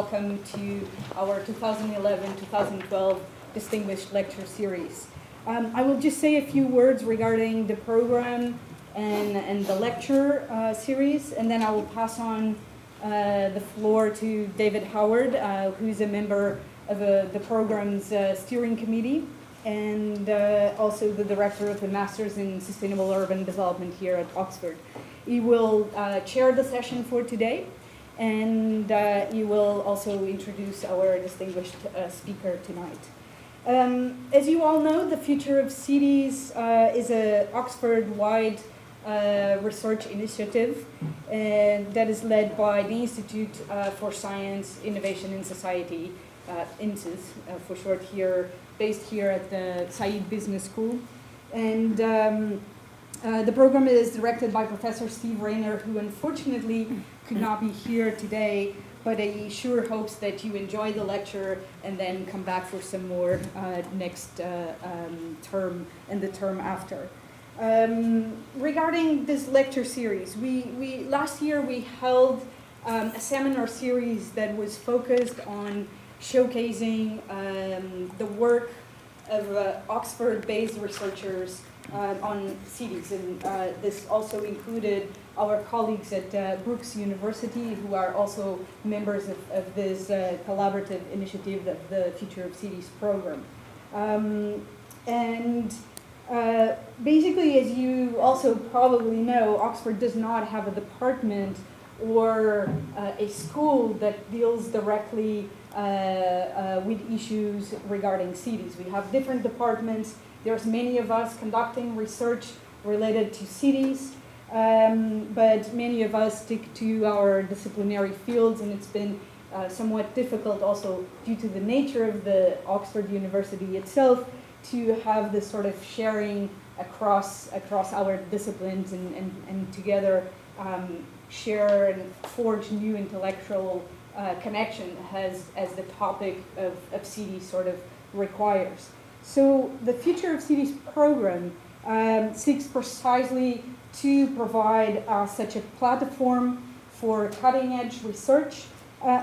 welcome to our 2011-2012 Distinguished Lecture Series. I will just say a few words regarding the program and the lecture series, and then I will pass on the floor to David Howard, who's a member of the program's steering committee, and also the director of the Masters in Sustainable Urban Development here at Oxford. He will chair the session for today, and he will also introduce our distinguished speaker tonight. As you all know, the Future of Cities is an Oxford-wide research initiative that is led by the Institute for Science, Innovation and Society, INSIS for short, based here at the Said Business School. And the program is directed by Professor Steve Rayner, who unfortunately could not be here today, but he sure hopes that you enjoy the lecture and then come back for some more next term and the term after. Regarding this lecture series, last year we held a seminar series that was focused on showcasing the work of Oxford-based researchers on cities, and this also included our colleagues at Brooks University, who are also members of this collaborative initiative of the Future of Cities program. Basically, as you also probably know, Oxford does not have a department or a school that deals directly with issues regarding cities. We have different departments. There's many of us conducting research related to cities, but many of us stick to our disciplinary fields, and it's been somewhat difficult also due to the nature of the Oxford University itself to have this sort of sharing across our disciplines and together share and forge new intellectual connection as the topic of cities sort of requires. So the Future of Cities program seeks precisely to provide such a platform for cutting-edge research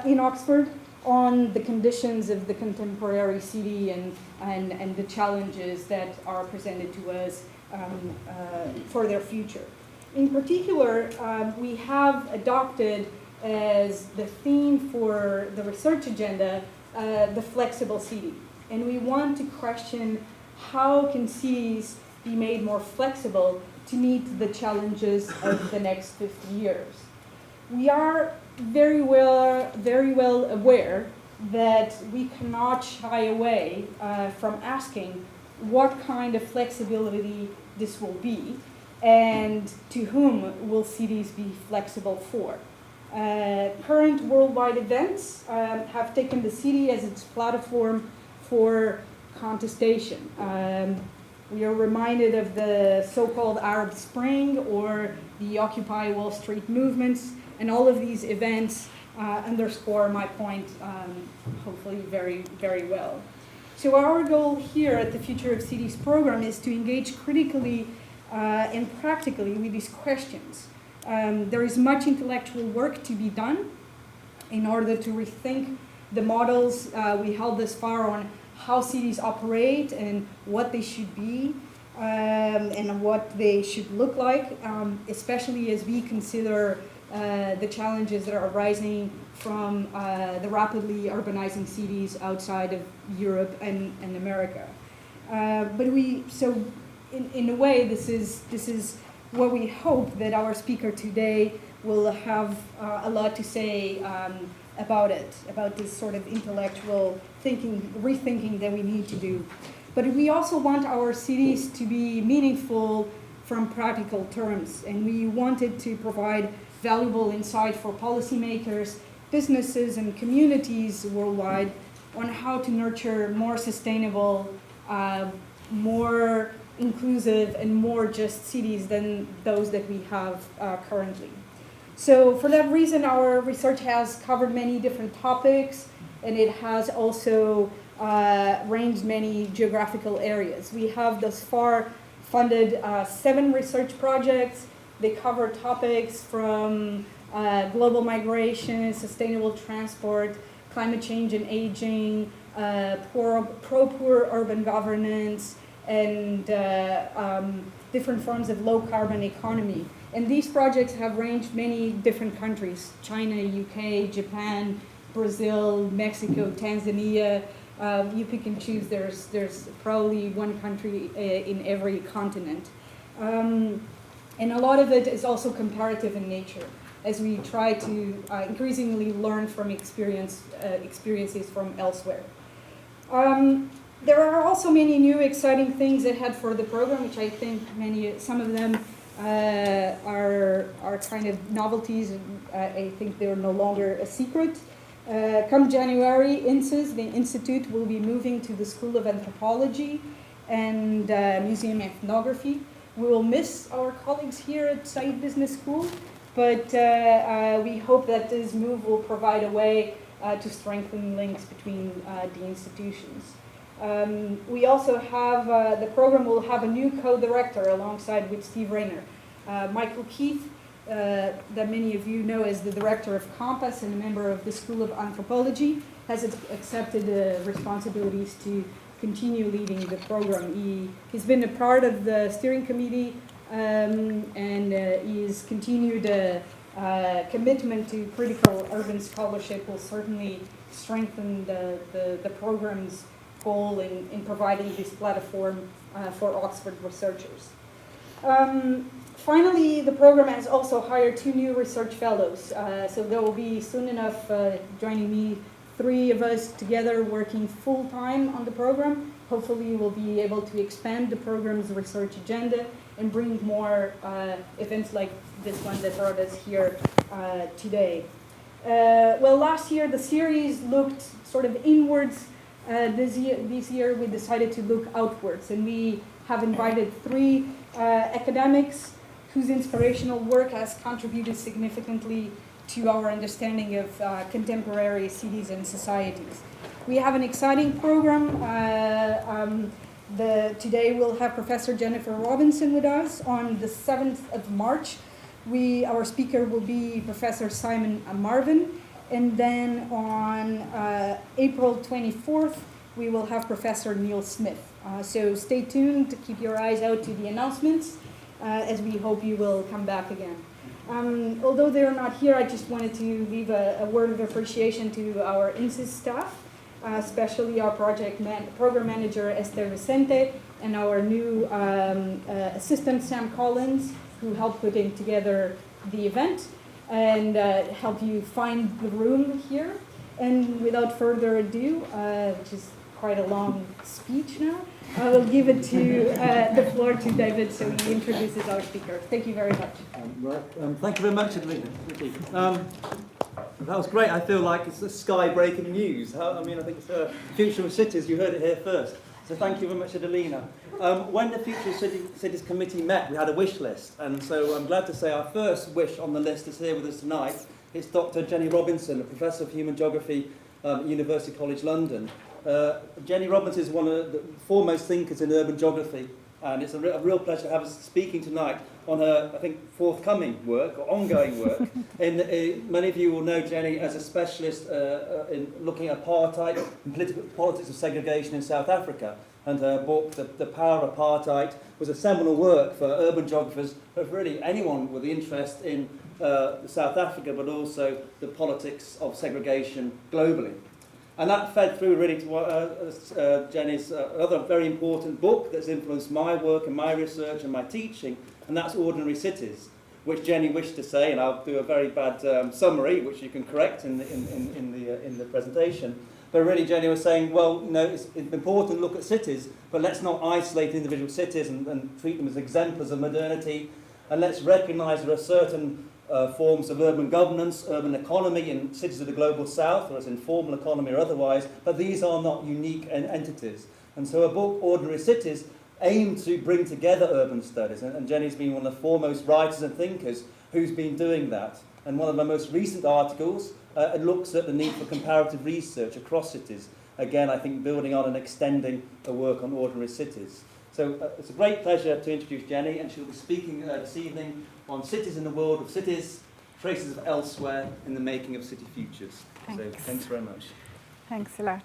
in Oxford on the conditions of the contemporary city and the challenges that are presented to us for their future. In particular, we have adopted as the theme for the research agenda the flexible city. And we want to question how can cities be made more flexible to meet the challenges of the next 50 years. We are very well aware that we cannot shy away from asking what kind of flexibility this will be and to whom will cities be flexible for. Current worldwide events have taken the city as its platform for contestation. We are reminded of the so-called Arab Spring or the Occupy Wall Street movements, and all of these events underscore my point, hopefully very, very well. So our goal here at the Future of Cities program is to engage critically and practically with these questions. There is much intellectual work to be done in order to rethink the models we held thus far on how cities operate and what they should be and what they should look like, especially as we consider the challenges that are arising from the rapidly urbanizing cities outside of Europe and America. In a way, this is what we hope that our speaker today will have a lot to say about this sort of intellectual rethinking that we need to do. But we also want our cities to be meaningful from practical terms, and we wanted to provide valuable insight for policymakers, businesses, and communities worldwide on how to nurture more sustainable, more inclusive, and more just cities than those that we have currently. So for that reason, our research has covered many different topics, and it has also ranged many geographical areas. We have thus far funded 7 research projects. They cover topics from global migration, sustainable transport, climate change and aging, pro-poor urban governance, and different forms of low-carbon economy. And these projects have ranged many different countries: China, UK, Japan, Brazil, Mexico, Tanzania. You pick and choose. There's probably one country in every continent. And a lot of it is also comparative in nature, as we try to increasingly learn from experiences from elsewhere. There are also many new exciting things ahead for the program, which I think some of them are kind of novelties, and I think they're no longer a secret. Come January, INSIS, the Institute, will be moving to the School of Anthropology and Museum Ethnography. We will miss our colleagues here at Said Business School, but we hope that this move will provide a way to strengthen links between the institutions. We also have, the program will have a new co-director alongside with Steve Rayner. Michael Keith, that many of you know as the director of Compass and a member of the School of Anthropology, has accepted the responsibilities to continue leading the program. He's been a part of the steering committee, and his continued commitment to critical urban scholarship will certainly strengthen the program's goal in providing this platform for Oxford researchers. Finally, the program has also hired 2 new research fellows, so there will be soon enough joining me, 3 of us together working full-time on the program. Hopefully we'll be able to expand the program's research agenda and bring more events like this one that brought us here today. Well, last year the series looked sort of inwards. This year we decided to look outwards, and we have invited 3 academics whose inspirational work has contributed significantly to our understanding of contemporary cities and societies. We have an exciting program. Today we'll have Professor Jennifer Robinson with us on the 7th of March. Our speaker will be Professor Simon Marvin. And then on April 24th, we will have Professor Neil Smith. So stay tuned to keep your eyes out to the announcements, as we hope you will come back again. Although they're not here, I just wanted to leave a word of appreciation to our INSIS staff, especially our program manager Esther Vicente, and our new assistant Sam Collins, who helped putting together the event and help you find the room here. And without further ado, which is quite a long speech now, I will give it to the floor to David so he introduces our speaker. Thank you very much. Thank you very much, Adelina. That was great. I feel like it's the sky-breaking news. I think it's Future of Cities. You heard it here first. So thank you very much, Adelina. When the Future of Cities Committee met, we had a wish list. And so I'm glad to say our first wish on the list is here with us tonight. It's Dr. Jenny Robinson, a Professor of Human Geography at University College London. Jenny Robinson is one of the foremost thinkers in urban geography, and it's a real pleasure to have us speaking tonight on her, I think, forthcoming work, or ongoing work. Many of you will know Jenny as a specialist in looking at apartheid and politics of segregation in South Africa, and her book, The Power of Apartheid, was a seminal work for urban geographers, but really anyone with the interest in South Africa, but also the politics of segregation globally. And that fed through really to Jenny's other very important book that's influenced my work and my research and my teaching, and that's Ordinary Cities, which Jenny wished to say, and I'll do a very bad summary, which you can correct in the presentation. But really, Jenny was saying, well, it's important to look at cities, but let's not isolate individual cities and treat them as exemplars of modernity, and let's recognise there are certain forms of urban governance, urban economy in cities of the global south, whether it's informal economy or otherwise, but these are not unique entities. And so a book, Ordinary Cities, aimed to bring together urban studies, and Jenny's been one of the foremost writers and thinkers who's been doing that. And one of my most recent articles looks at the need for comparative research across cities, again, I think building on and extending the work on Ordinary Cities. So it's a great pleasure to introduce Jenny, and she'll be speaking this evening on cities in the world of cities, Traces of Elsewhere in the Making of City Futures. Thanks. So thanks very much. Thanks a lot.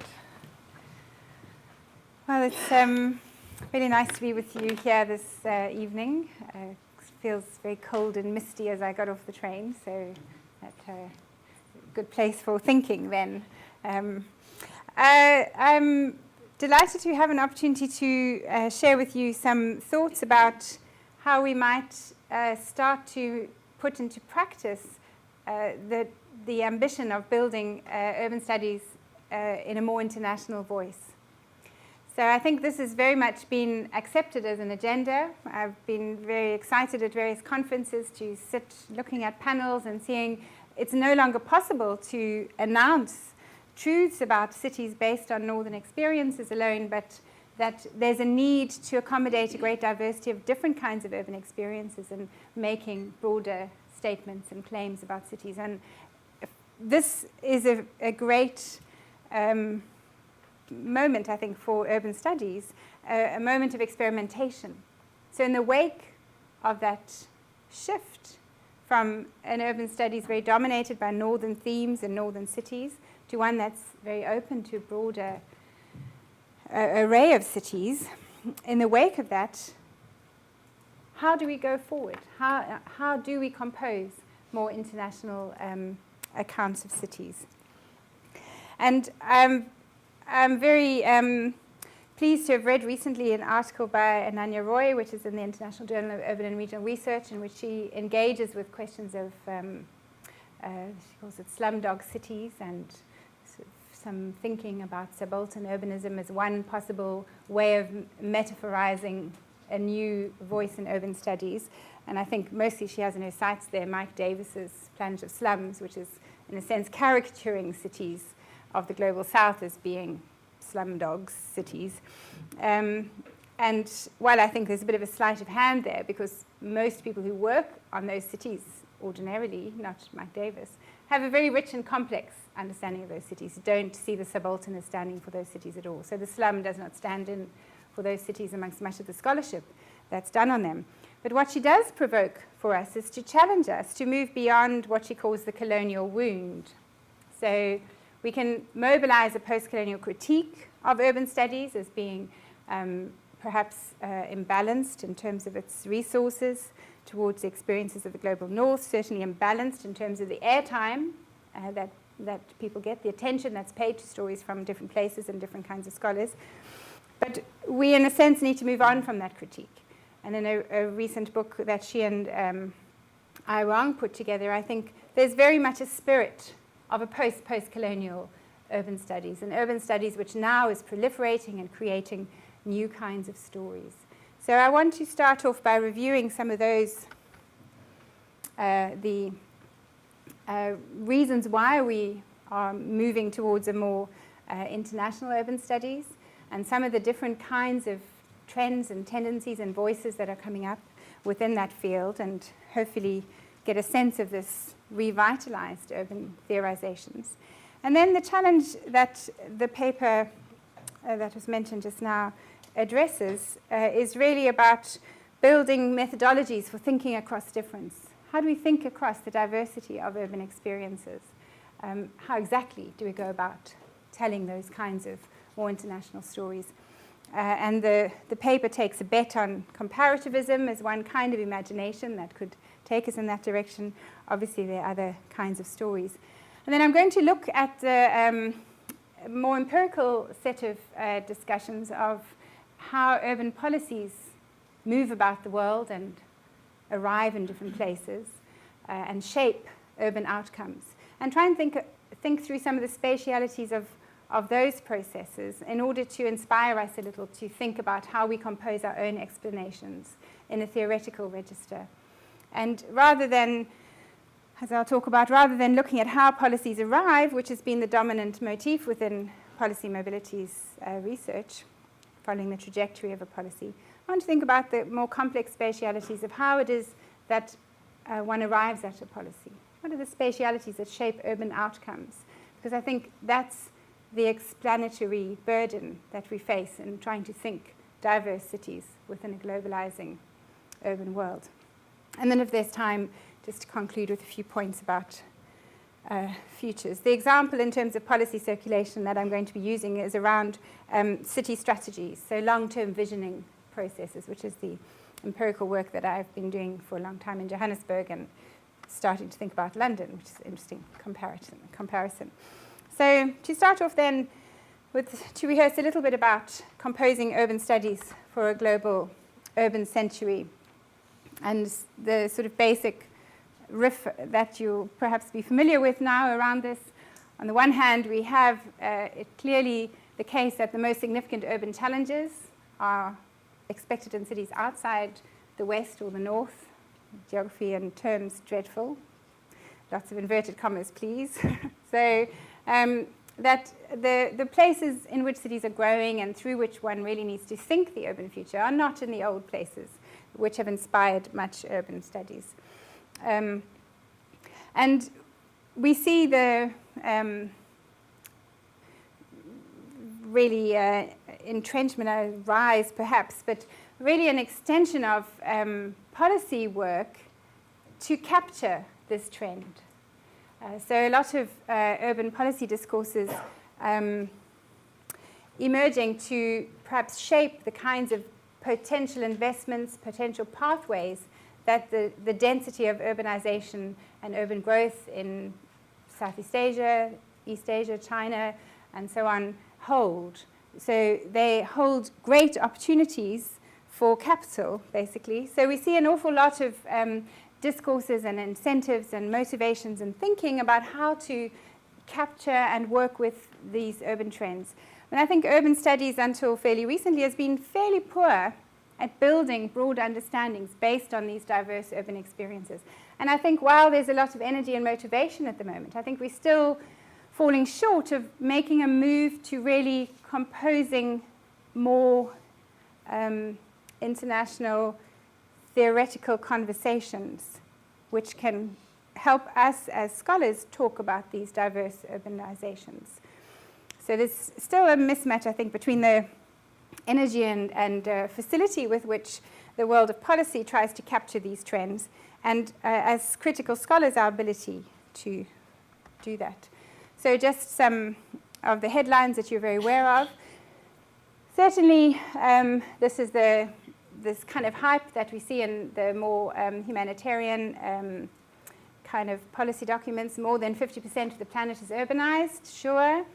Well, it's really nice to be with you here this evening. It feels very cold and misty as I got off the train, so that's a good place for thinking then. I'm delighted to have an opportunity to share with you some thoughts about how we might start to put into practice the ambition of building urban studies in a more international voice. So I think this has very much been accepted as an agenda. I've been very excited at various conferences to sit looking at panels and seeing it's no longer possible to announce truths about cities based on northern experiences alone, but that there's a need to accommodate a great diversity of different kinds of urban experiences and making broader statements and claims about cities. And this is a great moment, I think, for urban studies, a moment of experimentation. So in the wake of that shift from an urban studies very dominated by northern themes and northern cities to one that's very open to a broader array of cities, in the wake of that, how do we go forward? How do we compose more international accounts of cities? And I'm very pleased to have read recently an article by Ananya Roy, which is in the International Journal of Urban and Regional Research, in which she engages with questions of, she calls it slumdog cities, and some thinking about subaltern urbanism as one possible way of metaphorizing a new voice in urban studies. And I think mostly she has in her sights there Mike Davis's Planet of Slums, which is, in a sense, caricaturing cities of the global south as being slumdog cities. And while I think there's a bit of a sleight of hand there, because most people who work on those cities ordinarily, not Mike Davis, have a very rich and complex understanding of those cities, don't see the subaltern as standing for those cities at all. So the slum does not stand in for those cities amongst much of the scholarship that's done on them. But what she does provoke for us is to challenge us to move beyond what she calls the colonial wound. So we can mobilize a post-colonial critique of urban studies as being perhaps imbalanced in terms of its resources towards the experiences of the global north, certainly imbalanced in terms of the airtime that people get, the attention that's paid to stories from different places and different kinds of scholars. But we, in a sense, need to move on from that critique. And in a recent book that she and Ai Wang put together, I think there's very much a spirit of a post-colonial urban studies, and urban studies which now is proliferating and creating new kinds of stories. So I want to start off by reviewing some of those, the reasons why we are moving towards a more international urban studies, and some of the different kinds of trends and tendencies and voices that are coming up within that field, and hopefully get a sense of this revitalized urban theorizations. And then the challenge that the paper that was mentioned just now addresses is really about building methodologies for thinking across difference. How do we think across the diversity of urban experiences? How exactly do we go about telling those kinds of more international stories? And the paper takes a bet on comparativism as one kind of imagination that could take us in that direction. Obviously, there are other kinds of stories. And then I'm going to look at the more empirical set of discussions of how urban policies move about the world and arrive in different places and shape urban outcomes. And try and think through some of the spatialities of those processes in order to inspire us a little to think about how we compose our own explanations in a theoretical register. And rather than, as I'll talk about, rather than looking at how policies arrive, which has been the dominant motif within policy mobilities research, following the trajectory of a policy, I want to think about the more complex spatialities of how it is that one arrives at a policy. What are the spatialities that shape urban outcomes? Because I think that's the explanatory burden that we face in trying to think diverse cities within a globalizing urban world. And then if there's time, just to conclude with a few points about futures. The example in terms of policy circulation that I'm going to be using is around city strategies, so long-term visioning processes, which is the empirical work that I've been doing for a long time in Johannesburg and starting to think about London, which is an interesting comparison. So to start off then, to rehearse a little bit about composing urban studies for a global urban century, and the sort of basic riff that you'll perhaps be familiar with now around this. On the one hand, we have clearly the case that the most significant urban challenges are expected in cities outside the west or the north. Geography and terms dreadful. Lots of inverted commas, please. So that the places in which cities are growing and through which one really needs to think the urban future are not in the old places, which have inspired much urban studies. And we see the really entrenchment, rise perhaps, but really an extension of policy work to capture this trend. So a lot of urban policy discourses emerging to perhaps shape the kinds of potential investments, potential pathways that the density of urbanization and urban growth in Southeast Asia, East Asia, China, and so on hold. So they hold great opportunities for capital, basically. So we see an awful lot of discourses and incentives and motivations and thinking about how to capture and work with these urban trends. And I think urban studies, until fairly recently, has been fairly poor at building broad understandings based on these diverse urban experiences. And I think while there's a lot of energy and motivation at the moment, I think we're still falling short of making a move to really composing more international theoretical conversations which can help us as scholars talk about these diverse urbanizations. So there's still a mismatch, I think, between the energy and facility with which the world of policy tries to capture these trends, and as critical scholars, our ability to do that. So just some of the headlines that you're very aware of. Certainly, this is this kind of hype that we see in the more humanitarian kind of policy documents. More than 50% of the planet is urbanized, sure.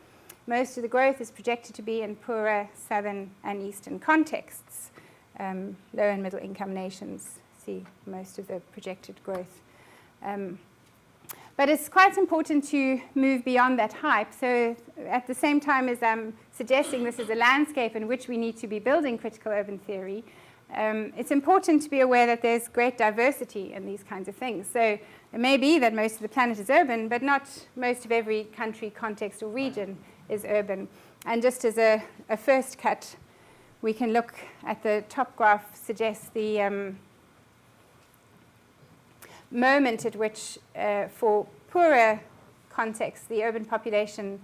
Most of the growth is projected to be in poorer southern and eastern contexts. Low and middle income nations see most of the projected growth. But it's quite important to move beyond that hype. So at the same time as I'm suggesting this is a landscape in which we need to be building critical urban theory, it's important to be aware that there's great diversity in these kinds of things. So it may be that most of the planet is urban, but not most of every country, context, or region is urban. And just as a first cut, we can look at the top graph, suggests the moment at which, for poorer contexts, the urban population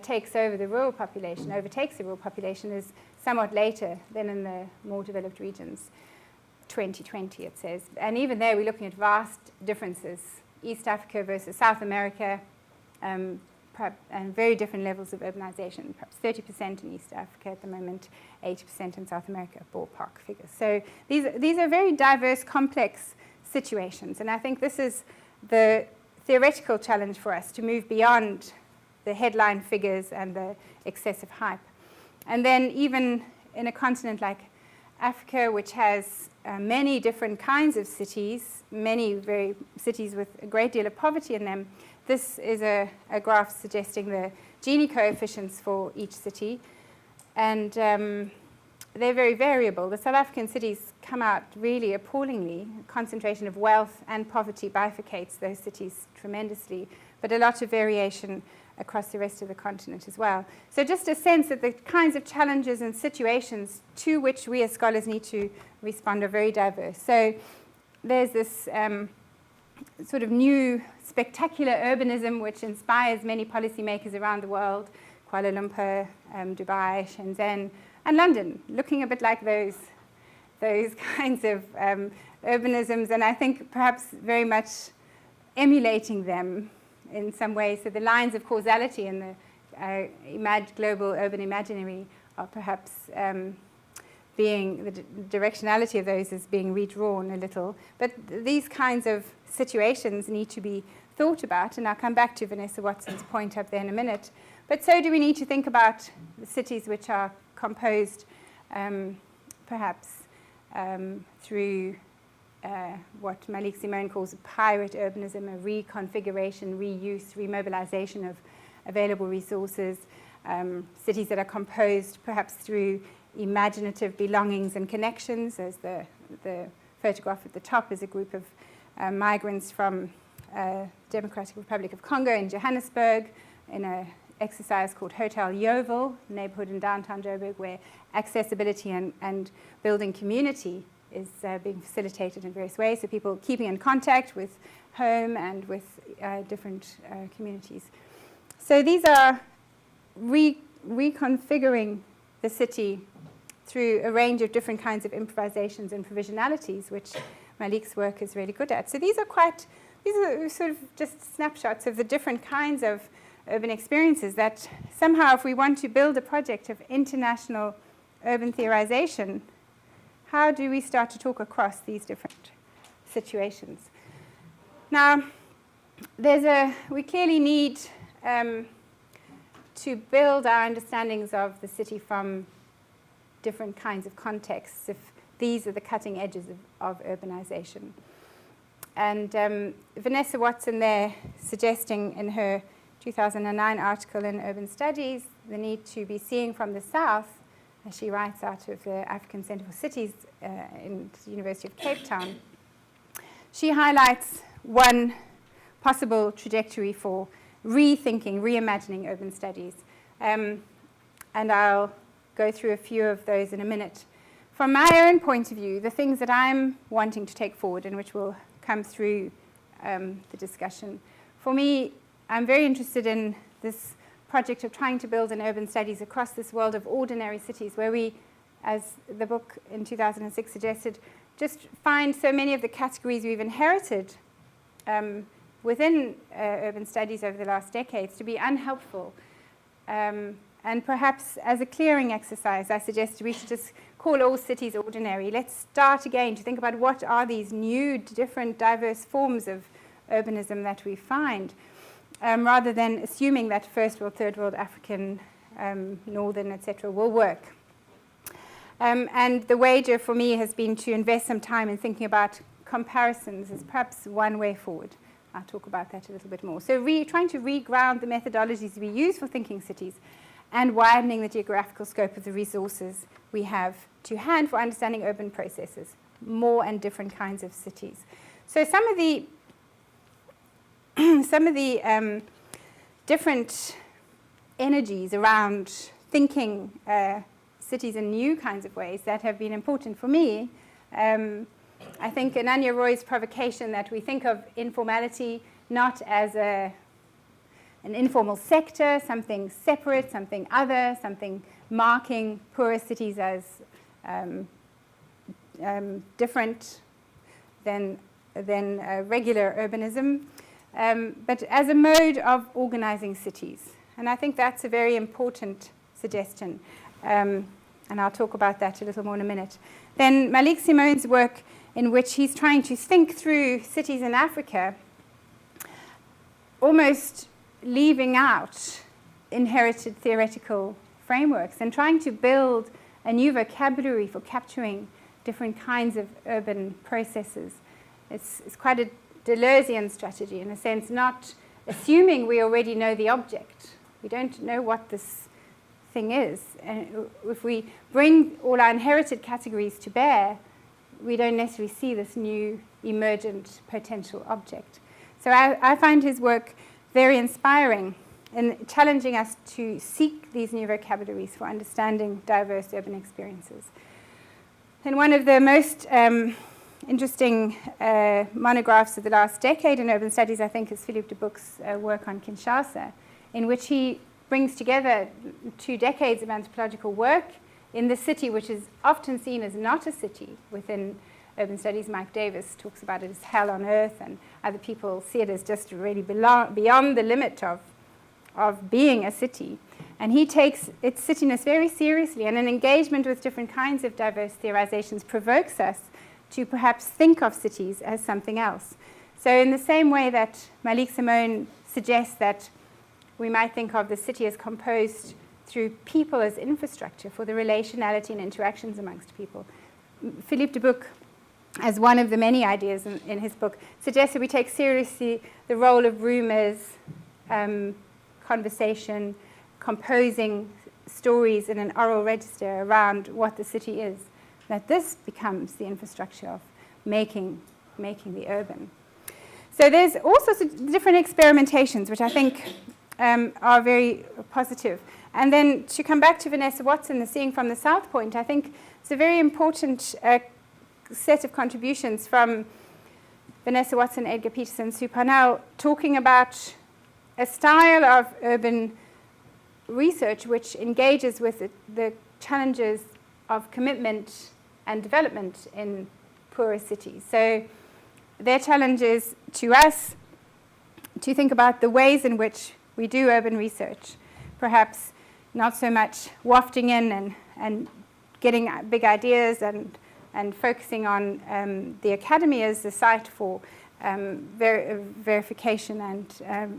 takes over the rural population, overtakes the rural population, is somewhat later than in the more developed regions. 2020, it says. And even there, we're looking at vast differences. East Africa versus South America, and very different levels of urbanization, perhaps 30% in East Africa at the moment, 80% in South America, ballpark figures. So these are very diverse, complex situations. And I think this is the theoretical challenge for us, to move beyond the headline figures and the excessive hype. And then even in a continent like Africa, which has many different kinds of cities, many cities with a great deal of poverty in them, this is a graph suggesting the Gini coefficients for each city. And they're very variable. The South African cities come out really appallingly. Concentration of wealth and poverty bifurcates those cities tremendously, but a lot of variation across the rest of the continent as well. So just a sense that the kinds of challenges and situations to which we as scholars need to respond are very diverse. So there's this sort of new spectacular urbanism which inspires many policymakers around the world, Kuala Lumpur, Dubai, Shenzhen, and London, looking a bit like those kinds of urbanisms, and I think perhaps very much emulating them in some ways. So the lines of causality in the global urban imaginary are perhaps being, the directionality of those is being redrawn a little. But these kinds of situations need to be thought about, and I'll come back to Vanessa Watson's point up there in a minute. But so do we need to think about the cities which are composed perhaps through what Malik Simone calls a pirate urbanism, a reconfiguration, reuse, remobilization of available resources, cities that are composed perhaps through imaginative belongings and connections, as the photograph at the top is a group of migrants from Democratic Republic of Congo in Johannesburg in an exercise called Hotel Yeovil, a neighborhood in downtown Joburg, where accessibility and building community is being facilitated in various ways, so people keeping in contact with home and with different communities. So these are reconfiguring the city through a range of different kinds of improvisations and provisionalities, which Malik's work is really good at. So these are sort of just snapshots of the different kinds of urban experiences that somehow, if we want to build a project of international urban theorization, how do we start to talk across these different situations? Now, we clearly need to build our understandings of the city from different kinds of contexts, if these are the cutting edges of urbanization. And Vanessa Watson there suggesting in her 2009 article in Urban Studies the need to be seeing from the south, as she writes out of the African Centre for Cities in the University of Cape Town. She highlights one possible trajectory for rethinking, reimagining urban studies. And I'll go through a few of those in a minute. From my own point of view, the things that I'm wanting to take forward and which will come through the discussion, for me, I'm very interested in this project of trying to build an urban studies across this world of ordinary cities where we, as the book in 2006 suggested, just find so many of the categories we've inherited within urban studies over the last decades to be unhelpful. And perhaps as a clearing exercise, I suggested we should just call all cities ordinary. Let's start again to think about what are these new, different, diverse forms of urbanism that we find, rather than assuming that first world, third world, African, northern, etc. will work. And the wager for me has been to invest some time in thinking about comparisons as perhaps one way forward. I'll talk about that a little bit more. So trying to reground the methodologies we use for thinking cities and widening the geographical scope of the resources we have to hand for understanding urban processes, more and different kinds of cities. So some of the different energies around thinking cities in new kinds of ways that have been important for me. I think Ananya Roy's provocation that we think of informality not as an informal sector, something separate, something other, something marking poorer cities as different than regular urbanism, but as a mode of organizing cities. And I think that's a very important suggestion. And I'll talk about that a little more in a minute. Then Malik Simone's work, in which he's trying to think through cities in Africa, almost leaving out inherited theoretical frameworks and trying to build a new vocabulary for capturing different kinds of urban processes. It's quite a Deleuzian strategy, in a sense, not assuming we already know the object. We don't know what this thing is. And if we bring all our inherited categories to bear, we don't necessarily see this new emergent potential object. So I find his work very inspiring in challenging us to seek these new vocabularies for understanding diverse urban experiences. And one of the most interesting monographs of the last decade in urban studies, I think, is Philippe de Buc's work on Kinshasa, in which he brings together 2 decades of anthropological work in the city, which is often seen as not a city within urban studies, Mike Davis, talks about it as hell on earth, and other people see it as just really beyond the limit of being a city. And he takes its cityness very seriously, and an engagement with different kinds of diverse theorizations provokes us to perhaps think of cities as something else. So in the same way that Malik Simone suggests that we might think of the city as composed through people as infrastructure for the relationality and interactions amongst people, Philippe de Buc, as one of the many ideas in his book, suggests that we take seriously the role of room as conversation, composing stories in an oral register around what the city is, that this becomes the infrastructure of making the urban. So there's all sorts of different experimentations, which I think are very positive. And then to come back to Vanessa Watson, the Seeing from the South point, I think it's a very important set of contributions from Vanessa Watson, Edgar Peterson, Sue Parnell, talking about a style of urban research which engages with the challenges of commitment and development in poorer cities. So their challenge is to us to think about the ways in which we do urban research, perhaps not so much wafting in and getting big ideas and focusing on the academy as the site for verification and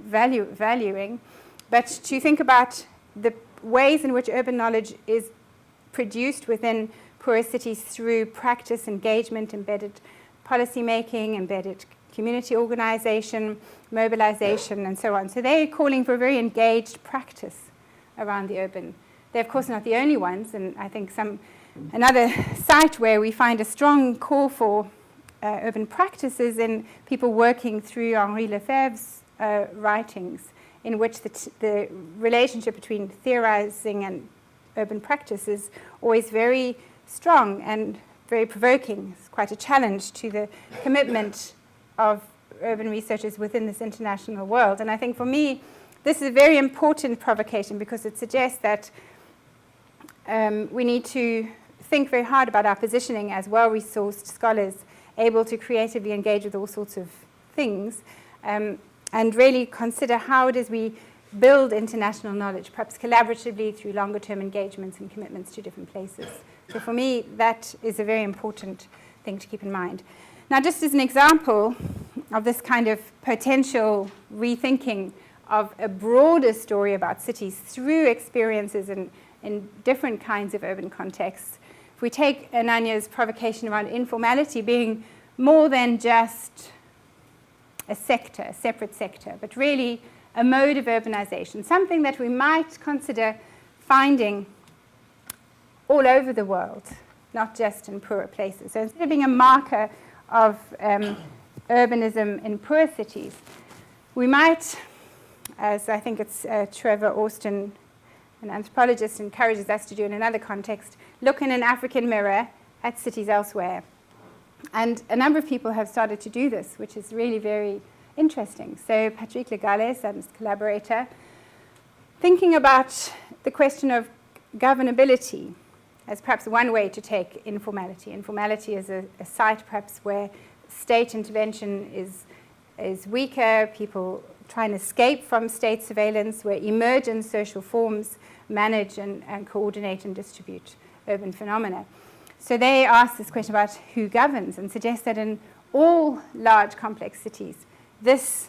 valuing, but to think about the ways in which urban knowledge is produced within poorer cities through practice, engagement, embedded policy making, embedded community organization, mobilization, and so on. So they're calling for a very engaged practice around the urban. They're, of course, not the only ones, and I think another site where we find a strong call for urban practices in people working through Henri Lefebvre's writings, in which the relationship between theorizing and urban practice is always very strong and very provoking. It's quite a challenge to the commitment of urban researchers within this international world. And I think for me, this is a very important provocation because it suggests that we need to think very hard about our positioning as well-resourced scholars, able to creatively engage with all sorts of things, and really consider how it is we build international knowledge, perhaps collaboratively through longer-term engagements and commitments to different places. So for me, that is a very important thing to keep in mind. Now, just as an example of this kind of potential rethinking of a broader story about cities through experiences in different kinds of urban contexts, if we take Ananya's provocation around informality being more than just a sector, a separate sector, but really a mode of urbanization, something that we might consider finding all over the world, not just in poorer places. So instead of being a marker of urbanism in poor cities, we might, as I think it's Trevor Austin, an anthropologist, encourages us to do in another context, look in an African mirror at cities elsewhere. And a number of people have started to do this, which is really very interesting. So Patrick Legales and his collaborator, thinking about the question of governability as perhaps one way to take informality. Informality is a site perhaps where state intervention is weaker, people try and escape from state surveillance, where emergent social forms manage and coordinate and distribute urban phenomena. So they ask this question about who governs and suggest that in all large complex cities, this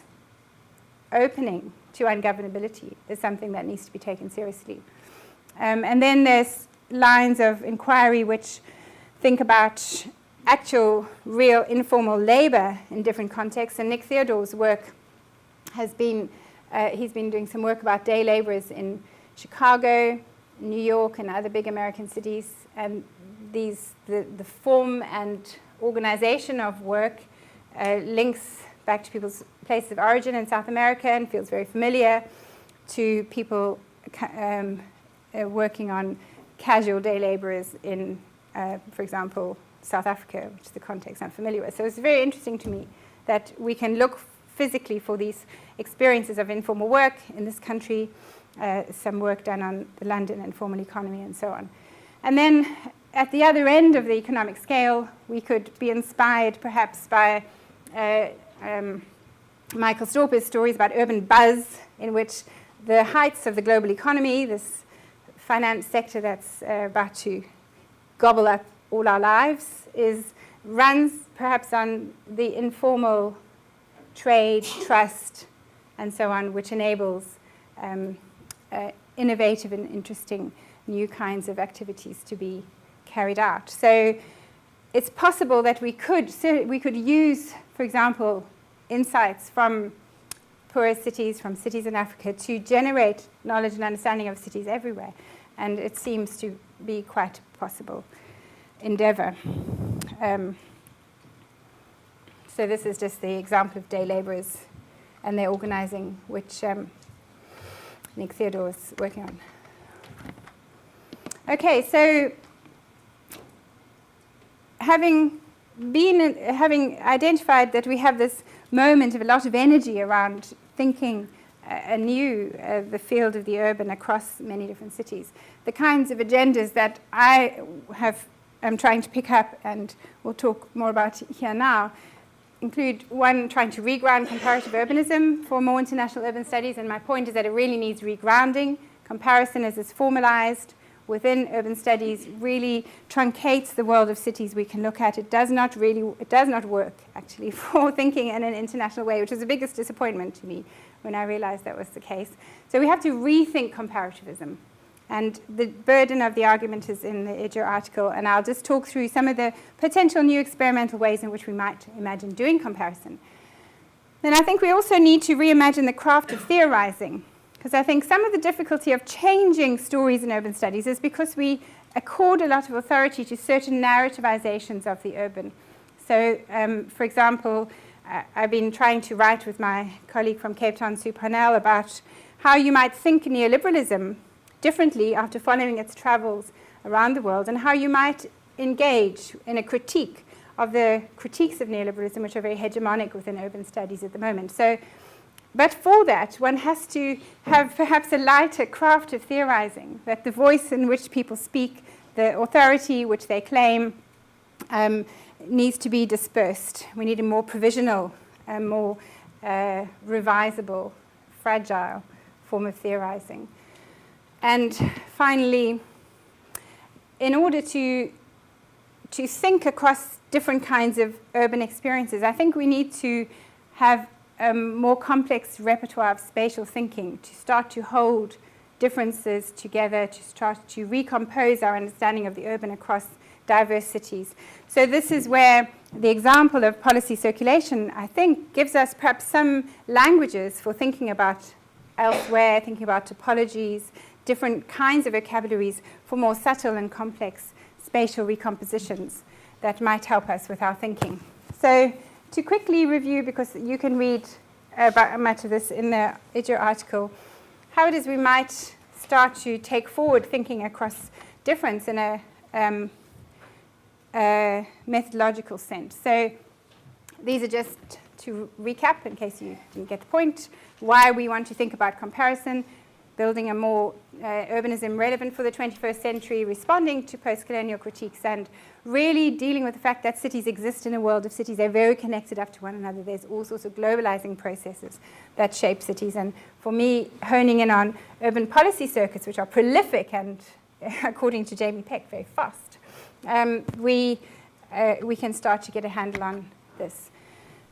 opening to ungovernability is something that needs to be taken seriously. And then there's lines of inquiry which think about actual, real, informal labor in different contexts. And Nick Theodore's work has been, he's been doing some work about day laborers in Chicago, New York, and other big American cities. And the form and organization of work links back to people's places of origin in South America and feels very familiar to people working on casual day laborers in, for example, South Africa, which is the context I'm familiar with. So it's very interesting to me that we can look physically for these experiences of informal work in this country, some work done on the London informal economy and so on. And then at the other end of the economic scale, we could be inspired perhaps by Michael Storper's stories about urban buzz, in which the heights of the global economy, this finance sector that's about to gobble up all our lives, runs perhaps on the informal trade, trust, and so on, which enables innovative and interesting new kinds of activities to be carried out. So it's possible that we could use, for example, insights from poorest cities, from cities in Africa, to generate knowledge and understanding of cities everywhere. And it seems to be quite a possible endeavor. So this is just the example of day laborers and their organizing, which Nick Theodore is working on. Okay, so having identified that we have this moment of a lot of energy around thinking anew the field of the urban across many different cities, the kinds of agendas that I'm trying to pick up and we'll talk more about here now include, one, trying to reground comparative urbanism for more international urban studies, and my point is that it really needs regrounding. Comparison as it's formalized within urban studies really truncates the world of cities we can look at. It does not work actually for thinking in an international way, which was the biggest disappointment to me when I realized that was the case. So we have to rethink comparativism. And the burden of the argument is in the Edger article, and I'll just talk through some of the potential new experimental ways in which we might imagine doing comparison. Then I think we also need to reimagine the craft of theorizing, because I think some of the difficulty of changing stories in urban studies is because we accord a lot of authority to certain narrativizations of the urban. So, for example, I've been trying to write with my colleague from Cape Town, Sue Parnell, about how you might think neoliberalism differently after following its travels around the world, and how you might engage in a critique of the critiques of neoliberalism, which are very hegemonic within urban studies at the moment. So, but for that, one has to have perhaps a lighter craft of theorizing, that the voice in which people speak, the authority which they claim, needs to be dispersed. We need a more provisional, more revisable, fragile form of theorizing. And finally, in order to think across different kinds of urban experiences, I think we need to have a more complex repertoire of spatial thinking to start to hold differences together, to start to recompose our understanding of the urban across diverse cities. So this is where the example of policy circulation, I think, gives us perhaps some languages for thinking about elsewhere, thinking about topologies, different kinds of vocabularies for more subtle and complex spatial recompositions that might help us with our thinking. So to quickly review, because you can read about much of this in the Edger article, how it is we might start to take forward thinking across difference in a methodological sense. So these are just to recap, in case you didn't get the point, why we want to think about comparison, building a more urbanism relevant for the 21st century, responding to post-colonial critiques, and really dealing with the fact that cities exist in a world of cities. They're very connected up to one another. There's all sorts of globalizing processes that shape cities. And for me, honing in on urban policy circuits, which are prolific and, according to Jamie Peck, very fast, we can start to get a handle on this.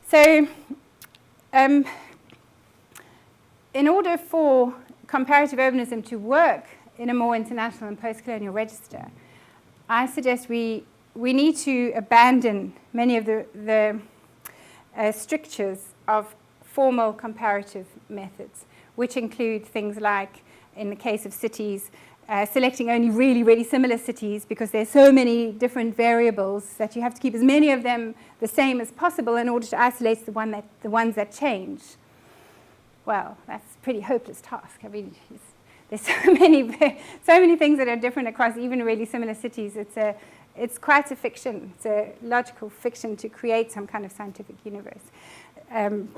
So in order for comparative urbanism to work in a more international and post-colonial register, I suggest we need to abandon many of the strictures of formal comparative methods, which include things like, in the case of cities, selecting only really, really similar cities because there's so many different variables that you have to keep as many of them the same as possible in order to isolate the ones that change. Well, that's a pretty hopeless task. I mean, there's so many things that are different across even really similar cities. It's quite a fiction. It's a logical fiction to create some kind of scientific universe. And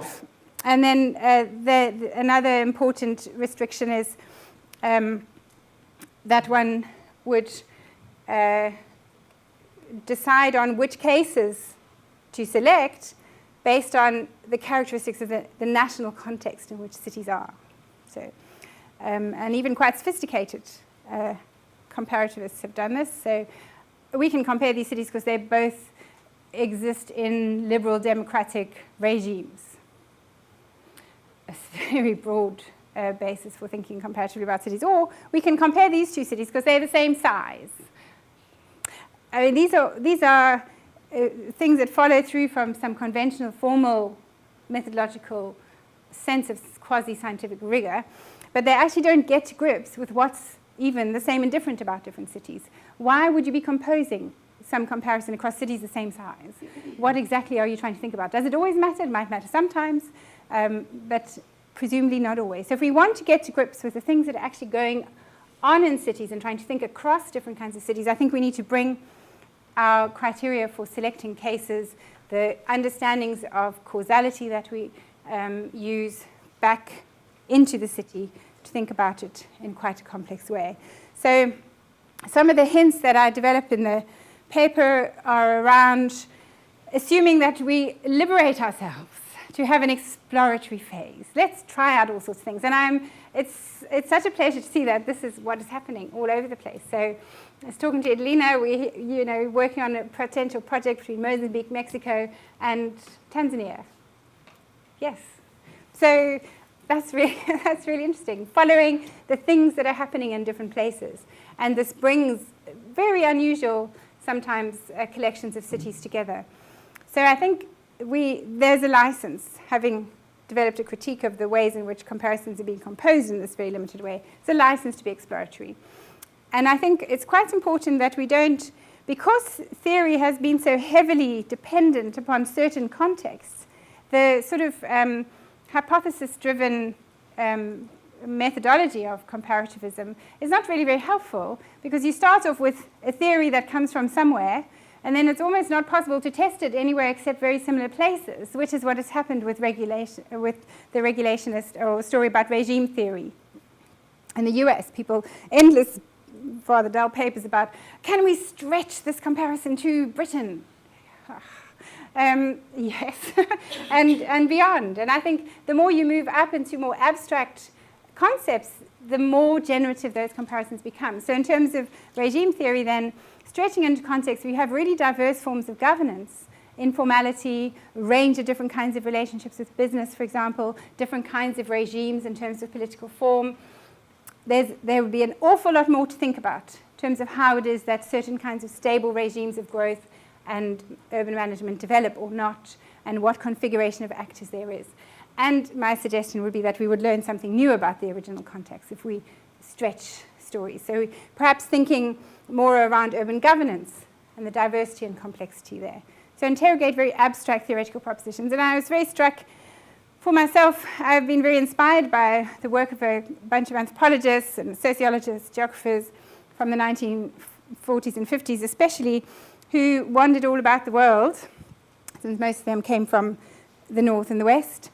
then another important restriction is that one would decide on which cases to select based on the characteristics of the national context in which cities are. So, and even quite sophisticated comparativists have done this. So we can compare these cities because they both exist in liberal democratic regimes. A very broad basis for thinking comparatively about cities. Or we can compare these two cities because they're the same size. I mean, these are things that follow through from some conventional, formal, methodological sense of quasi-scientific rigor, but they actually don't get to grips with what's even the same and different about different cities. Why would you be composing some comparison across cities the same size? What exactly are you trying to think about? Does it always matter? It might matter sometimes, but presumably not always. So if we want to get to grips with the things that are actually going on in cities and trying to think across different kinds of cities, I think we need to bring our criteria for selecting cases, the understandings of causality that we use back into the city to think about it in quite a complex way. So some of the hints that I develop in the paper are around assuming that we liberate ourselves to have an exploratory phase. Let's try out all sorts of things. And it's such a pleasure to see that this is what is happening all over the place. So I was talking to Adelina, we're working on a potential project between Mozambique, Mexico, and Tanzania. Yes. So that's really interesting, following the things that are happening in different places. And this brings very unusual, sometimes, collections of cities together. So I think there's a license, having developed a critique of the ways in which comparisons are being composed in this very limited way. It's a license to be exploratory. And I think it's quite important that we don't, because theory has been so heavily dependent upon certain contexts, the sort of hypothesis-driven methodology of comparativism is not really very helpful, because you start off with a theory that comes from somewhere, and then it's almost not possible to test it anywhere except very similar places, which is what has happened with regulation, with the regulationist or story about regime theory. In the US, people, endless, rather dull papers about, can we stretch this comparison to Britain? Yes, and beyond. And I think the more you move up into more abstract concepts, the more generative those comparisons become. So in terms of regime theory, then, stretching into context, we have really diverse forms of governance, informality, range of different kinds of relationships with business, for example, different kinds of regimes in terms of political form. There would be an awful lot more to think about in terms of how it is that certain kinds of stable regimes of growth and urban management develop or not, and what configuration of actors there is. And my suggestion would be that we would learn something new about the original context if we stretch stories. So perhaps thinking more around urban governance and the diversity and complexity there. So interrogate very abstract theoretical propositions. And I was very struck, for myself, I've been very inspired by the work of a bunch of anthropologists and sociologists, geographers from the 1940s and 50s especially, who wandered all about the world, since most of them came from the north and the west,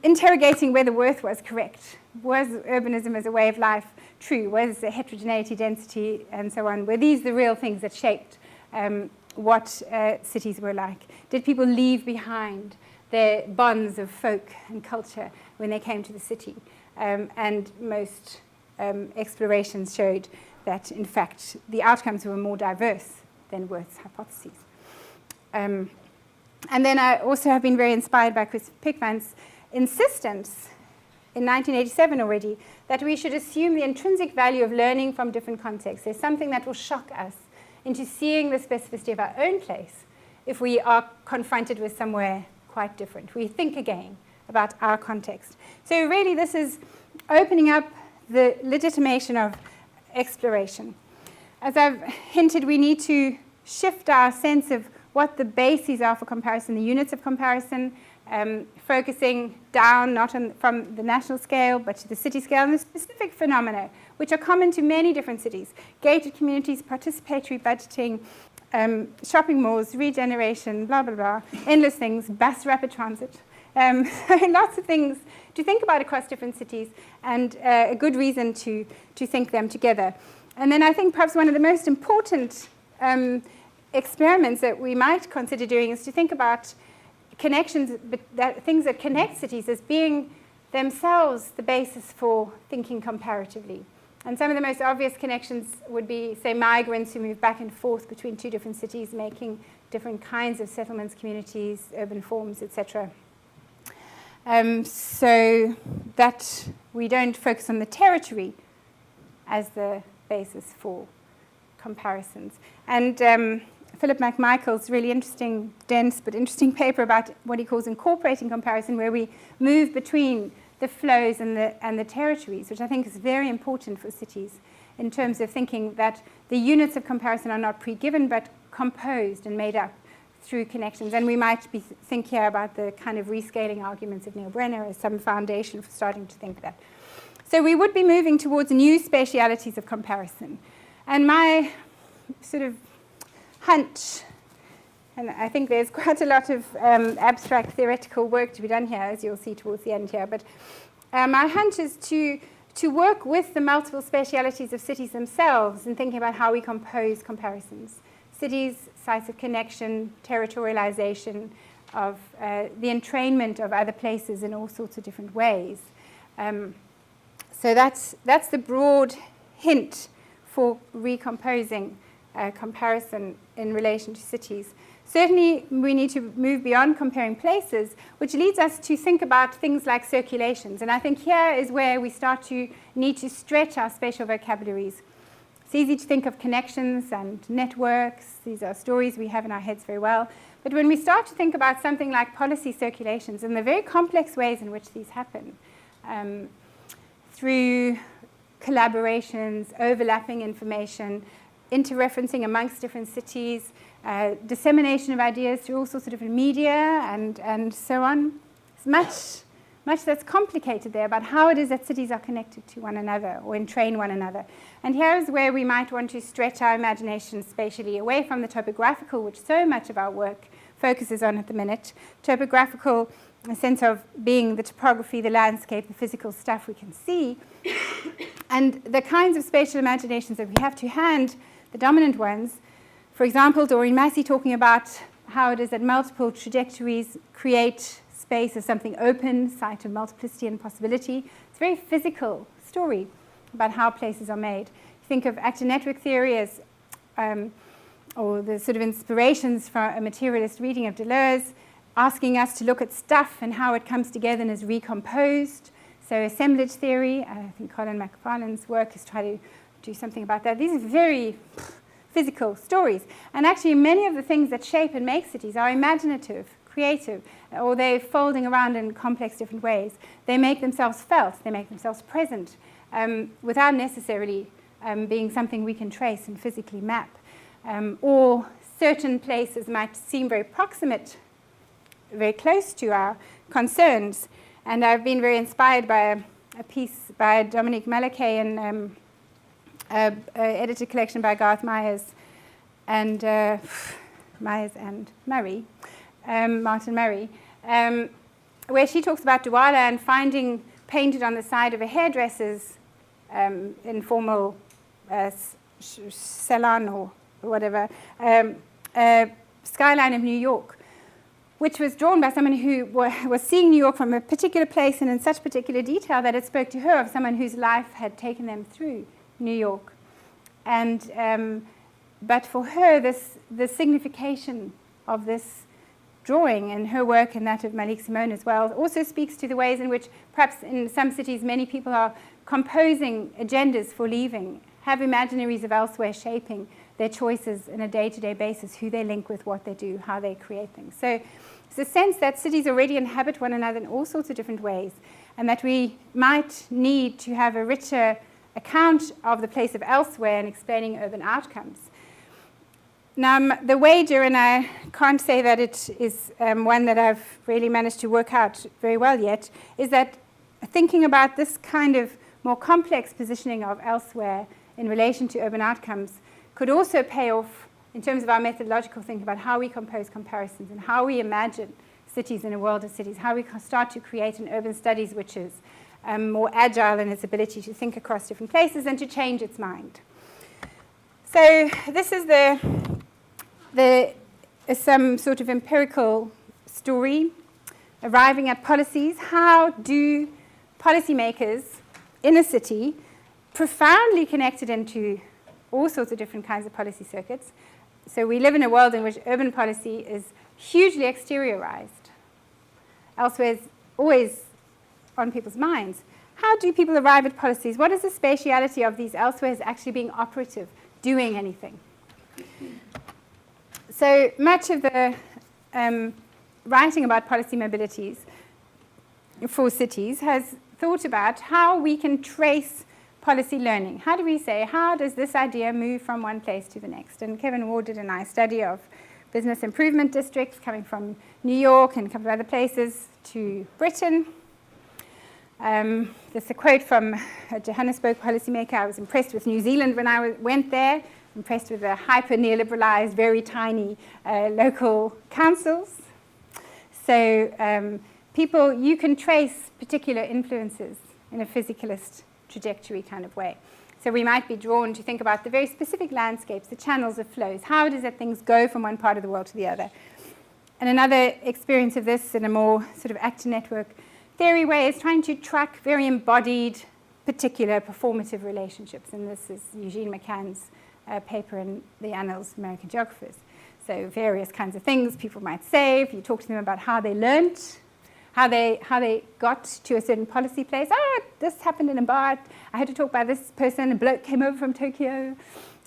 interrogating whether worth was correct. Was urbanism as a way of life true? Was the heterogeneity, density, and so on, were these the real things that shaped what cities were like? Did people leave behind their bonds of folk and culture when they came to the city? And most explorations showed that, in fact, the outcomes were more diverse than Worth's hypotheses. And then I also have been very inspired by Chris Pickman's insistence in 1987 already that we should assume the intrinsic value of learning from different contexts. There's something that will shock us into seeing the specificity of our own place if we are confronted with somewhere quite different. We think again about our context. So really this is opening up the legitimation of exploration. As I've hinted, we need to shift our sense of what the bases are for comparison, the units of comparison, focusing down not from the national scale but to the city scale, and the specific phenomena which are common to many different cities: gated communities, participatory budgeting, shopping malls, regeneration, blah, blah, blah, endless things, bus rapid transit. Lots of things to think about across different cities, and a good reason to think them together. And then I think perhaps one of the most important experiments that we might consider doing is to think about connections, things that connect cities as being themselves the basis for thinking comparatively. And some of the most obvious connections would be, say, migrants who move back and forth between two different cities, making different kinds of settlements, communities, urban forms, etc. So that we don't focus on the territory as the basis for comparisons. And Philip McMichael's really interesting, dense but interesting paper about what he calls incorporating comparison, where we move between the flows and the territories, which I think is very important for cities in terms of thinking that the units of comparison are not pre-given but composed and made up through connections. And we might think here about the kind of rescaling arguments of Neil Brenner as some foundation for starting to think that. So we would be moving towards new spatialities of comparison. And my sort of hunch, and I think there's quite a lot of abstract theoretical work to be done here, as you'll see towards the end here, but my hunch is to work with the multiple spatialities of cities themselves and thinking about how we compose comparisons. Cities, sites of connection, territorialization, of the entrainment of other places in all sorts of different ways. So that's the broad hint for recomposing comparison in relation to cities. Certainly, we need to move beyond comparing places, which leads us to think about things like circulations. And I think here is where we start to need to stretch our spatial vocabularies. It's easy to think of connections and networks. These are stories we have in our heads very well. But when we start to think about something like policy circulations and the very complex ways in which these happen, through collaborations, overlapping information, interreferencing amongst different cities, dissemination of ideas through all sorts of different media and so on. There's much that's complicated there about how it is that cities are connected to one another or entrain one another. And here is where we might want to stretch our imagination spatially away from the topographical, which so much of our work focuses on at the minute. Topographical, a sense of being the topography, the landscape, the physical stuff we can see. And the kinds of spatial imaginations that we have to hand, the dominant ones, for example, Doreen Massey talking about how it is that multiple trajectories create space as something open, site of multiplicity and possibility. It's a very physical story about how places are made. Think of actor network theory as, or the sort of inspirations from a materialist reading of Deleuze, asking us to look at stuff and how it comes together and is recomposed. So assemblage theory, I think Colin McFarlane's work is trying to do something about that. These are very physical stories. And actually many of the things that shape and make cities are imaginative, creative, or they're folding around in complex different ways. They make themselves felt, they make themselves present, without necessarily being something we can trace and physically map. Or certain places might seem very proximate, very close to our concerns. And I've been very inspired by a piece by Dominique Malaquet and an edited collection by Garth Myers and Murray, Martin Murray, where she talks about Douala and finding painted on the side of a hairdresser's informal salon or whatever, skyline of New York, which was drawn by someone who was seeing New York from a particular place and in such particular detail that it spoke to her of someone whose life had taken them through New York. And but for her, the signification of this drawing and her work and that of Malik Simone as well also speaks to the ways in which perhaps in some cities many people are composing agendas for leaving, have imaginaries of elsewhere shaping their choices on a day-to-day basis, who they link with, what they do, how they create things. So it's a sense that cities already inhabit one another in all sorts of different ways, and that we might need to have a richer account of the place of elsewhere in explaining urban outcomes. Now, the wager, and I can't say that it is one that I've really managed to work out very well yet, is that thinking about this kind of more complex positioning of elsewhere in relation to urban outcomes could also pay off in terms of our methodological thinking about how we compose comparisons and how we imagine cities in a world of cities, how we start to create an urban studies which is more agile in its ability to think across different places and to change its mind. So this is the there is some sort of empirical story arriving at policies. How do policymakers in a city, profoundly connected into all sorts of different kinds of policy circuits? So we live in a world in which urban policy is hugely exteriorized. Elsewhere, it's always on people's minds. How do people arrive at policies? What is the spatiality of these elsewheres actually being operative, doing anything? So much of the writing about policy mobilities for cities has thought about how we can trace policy learning. How do we say, how does this idea move from one place to the next? And Kevin Ward did a nice study of business improvement districts coming from New York and a couple of other places to Britain. There's a quote from a Johannesburg policymaker. I was impressed with New Zealand when I went there, impressed with the hyper-neoliberalized, very tiny local councils. So people, you can trace particular influences in a physicalist trajectory kind of way. So we might be drawn to think about the very specific landscapes, the channels of flows. How does that things go from one part of the world to the other? And another experience of this in a more sort of actor network theory way is trying to track very embodied, particular performative relationships. And this is Eugene McCann's paper in the Annals of American Geographers. So various kinds of things people might say. If you talk to them about how they learned, how they got to a certain policy place. Oh, this happened in Mbat. I had to talk by this person. A bloke came over from Tokyo.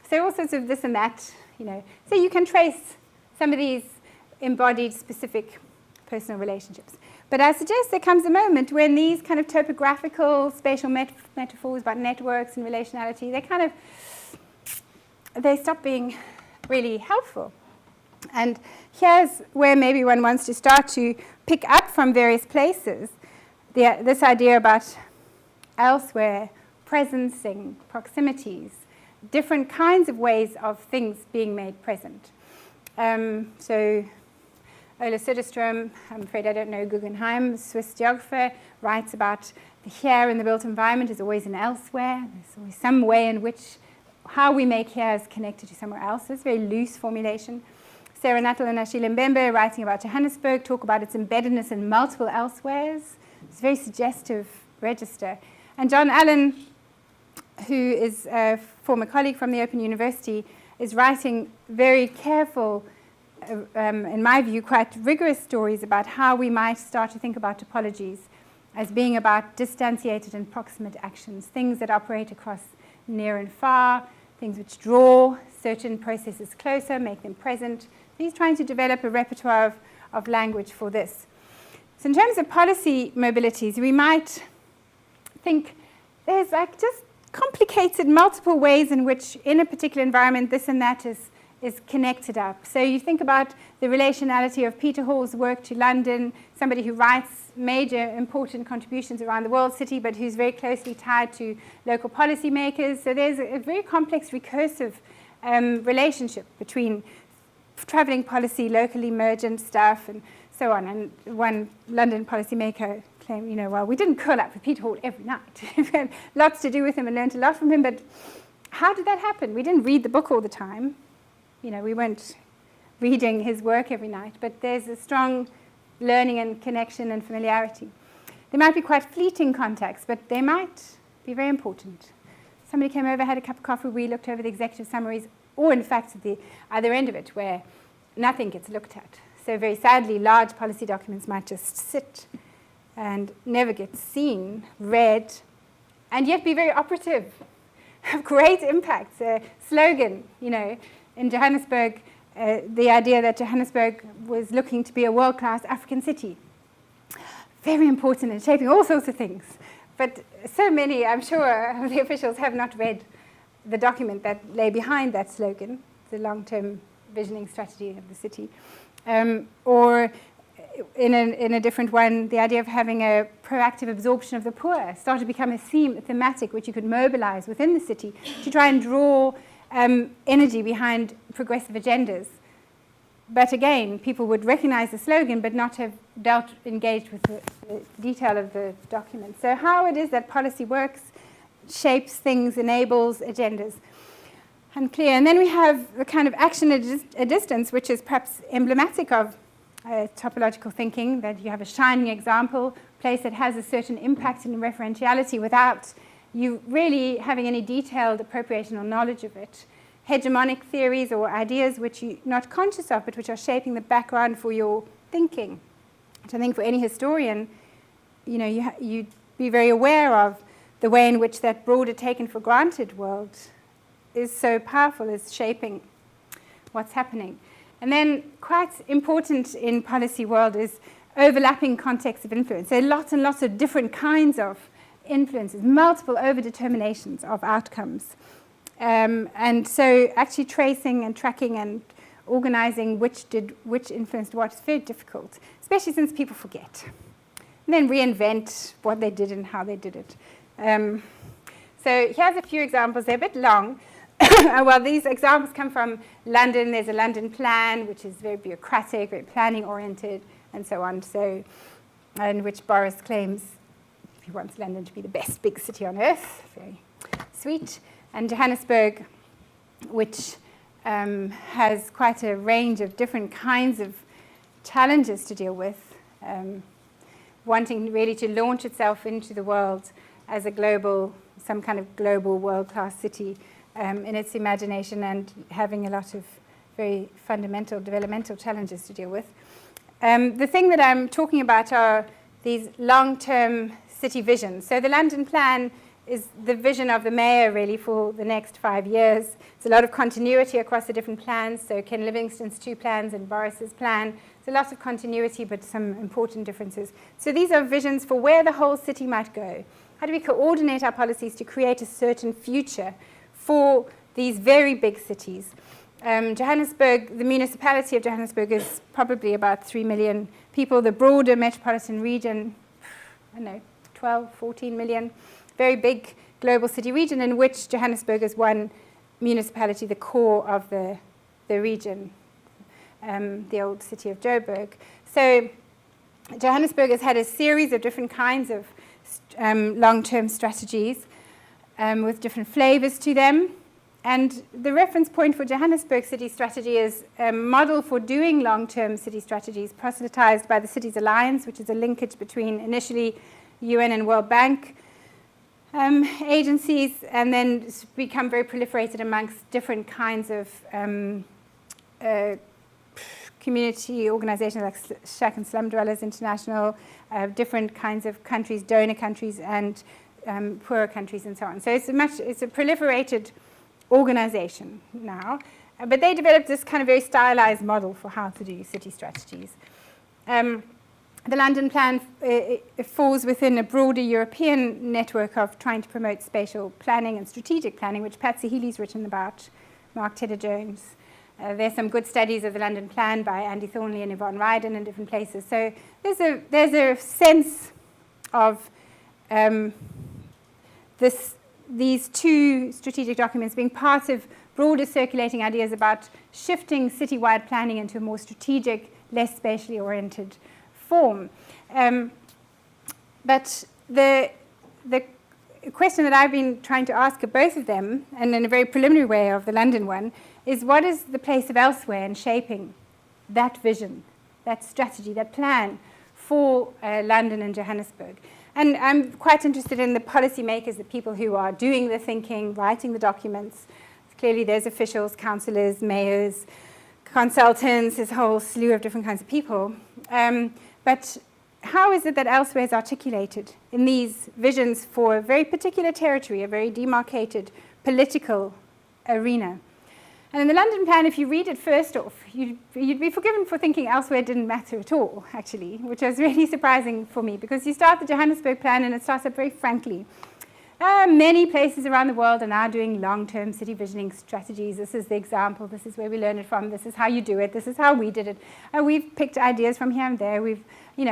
So all sorts of this and that, you know. So you can trace some of these embodied, specific personal relationships. But I suggest there comes a moment when these kind of topographical, spatial metaphors about networks and relationality, they stop being really helpful. And here's where maybe one wants to start to pick up from various places this idea about elsewhere, presencing, proximities, different kinds of ways of things being made present. So Ola Söderström, I'm afraid I don't know Guggenheim, Swiss geographer, writes about the here in the built environment is always an elsewhere. There's always some way in which how we make here is connected to somewhere else. It's a very loose formulation. Sarah Nuttall and Achille Mbembe, writing about Johannesburg, talk about its embeddedness in multiple elsewheres. It's a very suggestive register. And John Allen, who is a former colleague from the Open University, is writing very careful, in my view, quite rigorous stories about how we might start to think about topologies as being about distantiated and proximate actions, things that operate across near and far, things which draw certain processes closer, make them present. He's trying to develop a repertoire of language for this. So in terms of policy mobilities, we might think there's like just complicated multiple ways in which in a particular environment this and that is connected up. So you think about the relationality of Peter Hall's work to London, somebody who writes major important contributions around the world city, but who's very closely tied to local policymakers. So there's a very complex recursive relationship between traveling policy, locally emergent stuff, and so on. And one London policymaker claimed, you know, well, we didn't curl up with Peter Hall every night. We had lots to do with him and learned a lot from him, but how did that happen? We didn't read the book all the time. You know, we weren't reading his work every night, but there's a strong learning and connection and familiarity. They might be quite fleeting contacts, but they might be very important. Somebody came over, had a cup of coffee, we looked over the executive summaries, or in fact at the other end of it, where nothing gets looked at. So very sadly, large policy documents might just sit and never get seen, read, and yet be very operative, have great impact. Slogan, you know, in Johannesburg, the idea that Johannesburg was looking to be a world-class African city. Very important in shaping all sorts of things. But so many, I'm sure, of the officials have not read the document that lay behind that slogan, the long-term visioning strategy of the city. Or in a different one, the idea of having a proactive absorption of the poor started to become a thematic which you could mobilize within the city to try and draw energy behind progressive agendas. But again, people would recognize the slogan but not have engaged with the detail of the document. So how it is that policy works, shapes things, enables agendas. unclear. And then we have the kind of action at a distance, which is perhaps emblematic of topological thinking, that you have a shining example, place that has a certain impact and referentiality without you really having any detailed appropriation or knowledge of it. Hegemonic theories or ideas which you're not conscious of, but which are shaping the background for your thinking. Which I think for any historian, you know, you'd be very aware of the way in which that broader taken for granted world is so powerful, is shaping what's happening. And then quite important in policy world is overlapping contexts of influence. There are lots and lots of different kinds of influences, multiple overdeterminations of outcomes. And so actually tracing and tracking and organizing which influenced what is very difficult, especially since people forget. And then reinvent what they did and how they did it. So here's a few examples. They're a bit long. Well, these examples come from London. There's a London plan, which is very bureaucratic, very planning-oriented, and so on. So, in which Boris claims he wants London to be the best big city on earth. Very sweet. And Johannesburg, which has quite a range of different kinds of challenges to deal with, wanting really to launch itself into the world as a global, some kind of global world-class city in its imagination, and having a lot of very fundamental developmental challenges to deal with. The thing that I'm talking about are these long-term city visions. So the London plan is the vision of the mayor really for the next 5 years. There's a lot of continuity across the different plans. So Ken Livingstone's 2 plans and Boris's plan. There's a lot of continuity, but some important differences. So these are visions for where the whole city might go. How do we coordinate our policies to create a certain future for these very big cities? Johannesburg, the municipality of Johannesburg is probably about 3 million people. The broader metropolitan region, I don't know, 12, 14 million. Very big global city region in which Johannesburg is one municipality, the core of the region, the old city of Joburg. So Johannesburg has had a series of different kinds of long-term strategies with different flavors to them. And the reference point for Johannesburg city strategy is a model for doing long-term city strategies proselytized by the Cities Alliance, which is a linkage between initially UN and World Bank agencies, and then become very proliferated amongst different kinds of community organizations like Shack and Slum Dwellers International, different kinds of countries, donor countries, and poorer countries, and so on. So it's a proliferated organization now, but they developed this kind of very stylized model for how to do city strategies. The London plan it falls within a broader European network of trying to promote spatial planning and strategic planning, which Patsy Healy's written about, Mark Tedder-Jones. There's some good studies of the London plan by Andy Thornley and Yvonne Ryden in different places. So there's a sense of these 2 strategic documents being part of broader circulating ideas about shifting citywide planning into a more strategic, less spatially oriented form. But the question that I've been trying to ask of both of them, and in a very preliminary way of the London one, is what is the place of elsewhere in shaping that vision, that strategy, that plan for London and Johannesburg? And I'm quite interested in the policymakers, the people who are doing the thinking, writing the documents. Clearly there's officials, councillors, mayors, consultants, this whole slew of different kinds of people. But how is it that elsewhere is articulated in these visions for a very particular territory, a very demarcated political arena? And in the London plan, if you read it first off, you'd be forgiven for thinking elsewhere didn't matter at all, actually, which was really surprising for me, because you start the Johannesburg plan and it starts up very frankly. Many places around the world are now doing long-term city visioning strategies. This is the example. This is where we learn it from. This is how you do it. This is how we did it. We've picked ideas from here and there.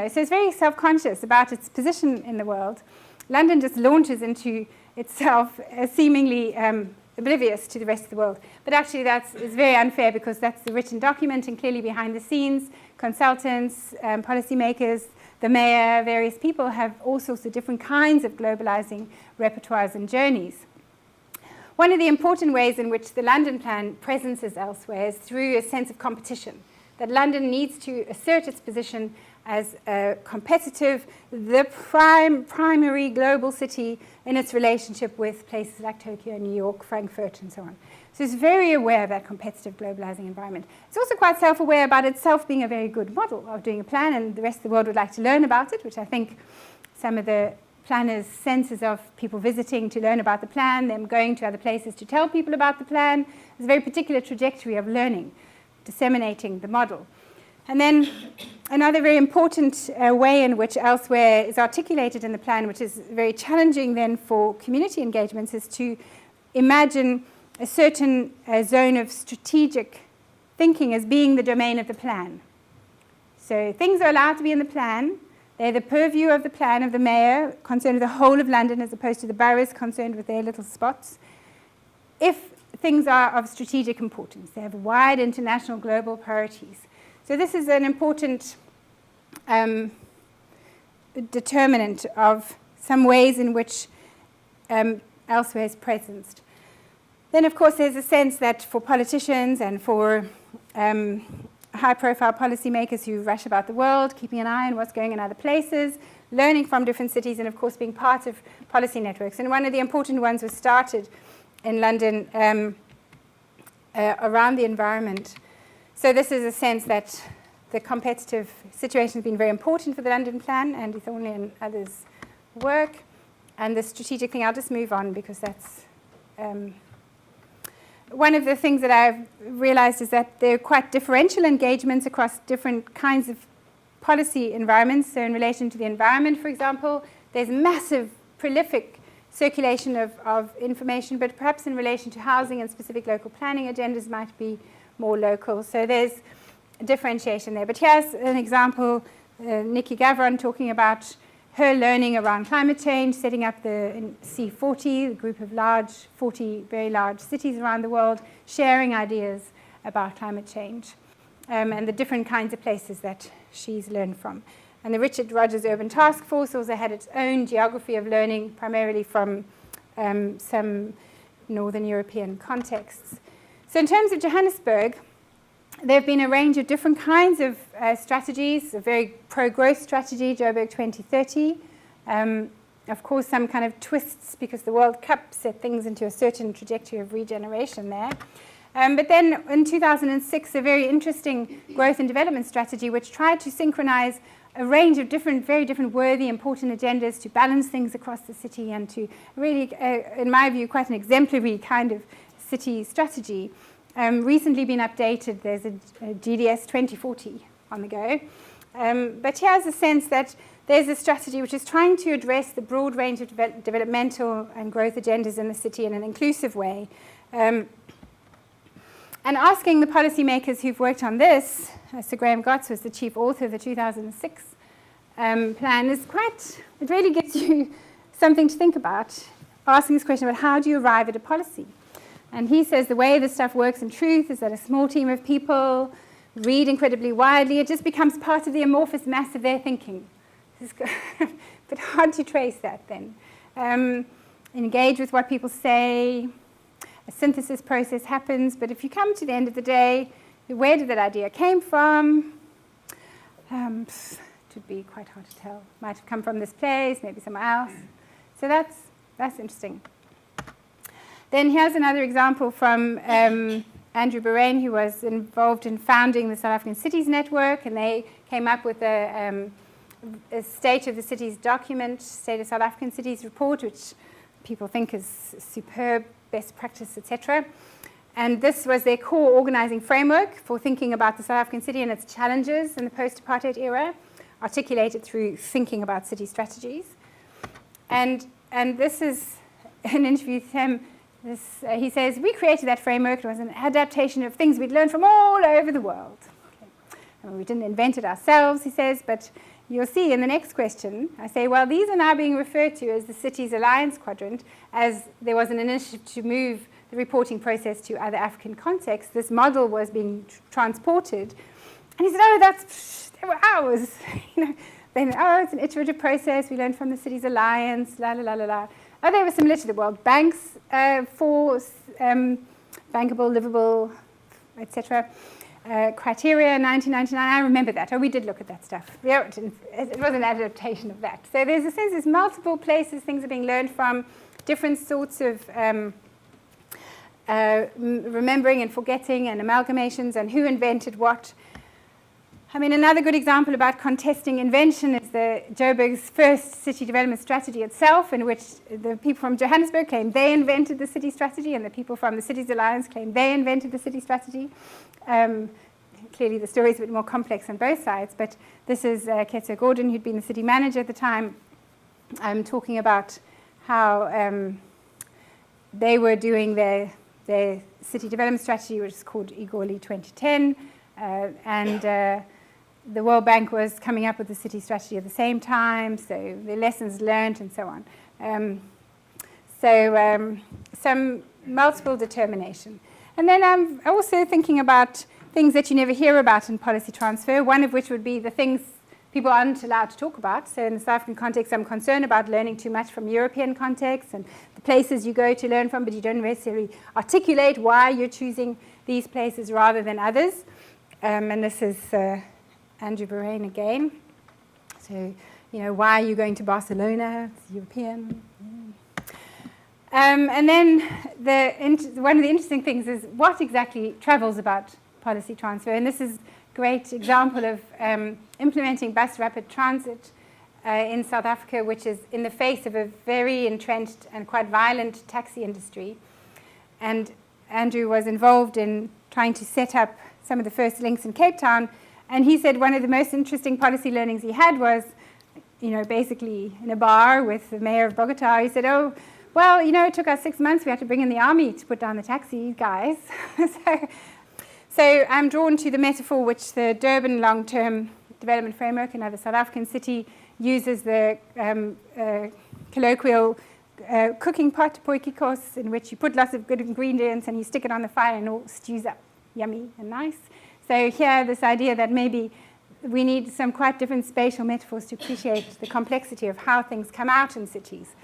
So it's very self-conscious about its position in the world. London just launches into itself seemingly oblivious to the rest of the world. But actually is very unfair, because that's the written document, and clearly behind the scenes, consultants, policymakers, the mayor, various people have all sorts of different kinds of globalizing repertoires and journeys. One of the important ways in which the London plan presences elsewhere is through a sense of competition, that London needs to assert its position as a competitive, the primary global city in its relationship with places like Tokyo, New York, Frankfurt, and so on. So it's very aware of that competitive globalizing environment. It's also quite self-aware about itself being a very good model of doing a plan, and the rest of the world would like to learn about it, which I think some of the planners' senses of people visiting to learn about the plan, them going to other places to tell people about the plan. There's a very particular trajectory of learning, disseminating the model. And then another very important way in which elsewhere is articulated in the plan, which is very challenging then for community engagements, is to imagine a certain zone of strategic thinking as being the domain of the plan. So things are allowed to be in the plan. They're the purview of the plan of the mayor, concerned with the whole of London as opposed to the boroughs concerned with their little spots. If things are of strategic importance, they have wide international global priorities. So this is an important determinant of some ways in which elsewhere is presenced. Then, of course, there's a sense that for politicians and for high-profile policymakers who rush about the world, keeping an eye on what's going on in other places, learning from different cities, and, of course, being part of policy networks. And one of the important ones was started in London around the environment. So this is a sense that the competitive situation has been very important for the London plan, Andy Thornley and others' work. And the strategic thing, I'll just move on because that's... one of the things that I've realized is that there are quite differential engagements across different kinds of policy environments. So in relation to the environment, for example, there's massive, prolific circulation of information, but perhaps in relation to housing and specific local planning agendas might be more local. So there's a differentiation there. But here's an example, Nikki Gavron talking about her learning around climate change, setting up the C40, the group of 40 very large cities around the world, sharing ideas about climate change and the different kinds of places that she's learned from. And the Richard Rogers Urban Task Force also had its own geography of learning, primarily from some Northern European contexts. So in terms of Johannesburg, there have been a range of different kinds of strategies, a very pro-growth strategy, Joburg 2030. Of course, some kind of twists because the World Cup set things into a certain trajectory of regeneration there. But then in 2006, a very interesting growth and development strategy which tried to synchronize a range of different, very different worthy, important agendas to balance things across the city and to really, in my view, quite an exemplary kind of city strategy. Recently been updated. There's a GDS 2040 on the go. But here's a sense that there's a strategy which is trying to address the broad range of developmental and growth agendas in the city in an inclusive way. And asking the policymakers who've worked on this, Sir Graham Gotts was the chief author of the 2006 plan, is quite, it really gives you something to think about, asking this question about how do you arrive at a policy? And he says the way this stuff works in truth is that a small team of people read incredibly widely. It just becomes part of the amorphous mass of their thinking. But hard to trace that then. Engage with what people say. A synthesis process happens. But if you come to the end of the day, where did that idea came from? It would be quite hard to tell. Might have come from this place, maybe somewhere else. So that's interesting. Then here's another example from Andrew Boraine, who was involved in founding the South African Cities Network, and they came up with a State of the Cities document, State of South African Cities report, which people think is superb, best practice, etc. And this was their core organizing framework for thinking about the South African city and its challenges in the post-apartheid era, articulated through thinking about city strategies. And this is an interview with him. He says, we created that framework. It was an adaptation of things we'd learned from all over the world. Okay. And we didn't invent it ourselves, he says, but you'll see in the next question, I say, well, these are now being referred to as the Cities Alliance Quadrant, as there was an initiative to move the reporting process to other African contexts. This model was being transported. And he said, oh, they were ours. Then, oh, it's an iterative process. We learned from the Cities Alliance, la, la, la, la, la. Oh, they were similar to the World Bank's for bankable, livable, etc. Criteria 1999. I remember that. Oh, we did look at that stuff. Yeah, it was an adaptation of that. So there's a sense there's multiple places things are being learned from, different sorts of remembering and forgetting and amalgamations and who invented what. I mean, another good example about contesting invention is the Joburg's first city development strategy itself, in which the people from Johannesburg claim they invented the city strategy, and the people from the Cities Alliance claim they invented the city strategy. Clearly, the story is a bit more complex on both sides, but this is Ketso Gordon, who'd been the city manager at the time, talking about how they were doing their city development strategy, which is called Igoli 2010, and the World Bank was coming up with the city strategy at the same time, so the lessons learned and so on. Some multiple determination. And then I'm also thinking about things that you never hear about in policy transfer, one of which would be the things people aren't allowed to talk about. So in the South African context, I'm concerned about learning too much from European contexts and the places you go to learn from, but you don't necessarily articulate why you're choosing these places rather than others. And this is Andrew Borain again. So, why are you going to Barcelona? It's European. And then one of the interesting things is what exactly travels about policy transfer. And this is a great example of implementing bus rapid transit in South Africa, which is in the face of a very entrenched and quite violent taxi industry. And Andrew was involved in trying to set up some of the first links in Cape Town. And he said one of the most interesting policy learnings he had was, basically in a bar with the mayor of Bogota. He said, oh, well, it took us 6 months. We had to bring in the army to put down the taxi guys. So I'm drawn to the metaphor which the Durban long-term development framework, another South African city, uses the colloquial cooking pot, poikikos, in which you put lots of good ingredients and you stick it on the fire and it all stews up, yummy and nice. So here, this idea that maybe we need some quite different spatial metaphors to appreciate the complexity of how things come out in cities.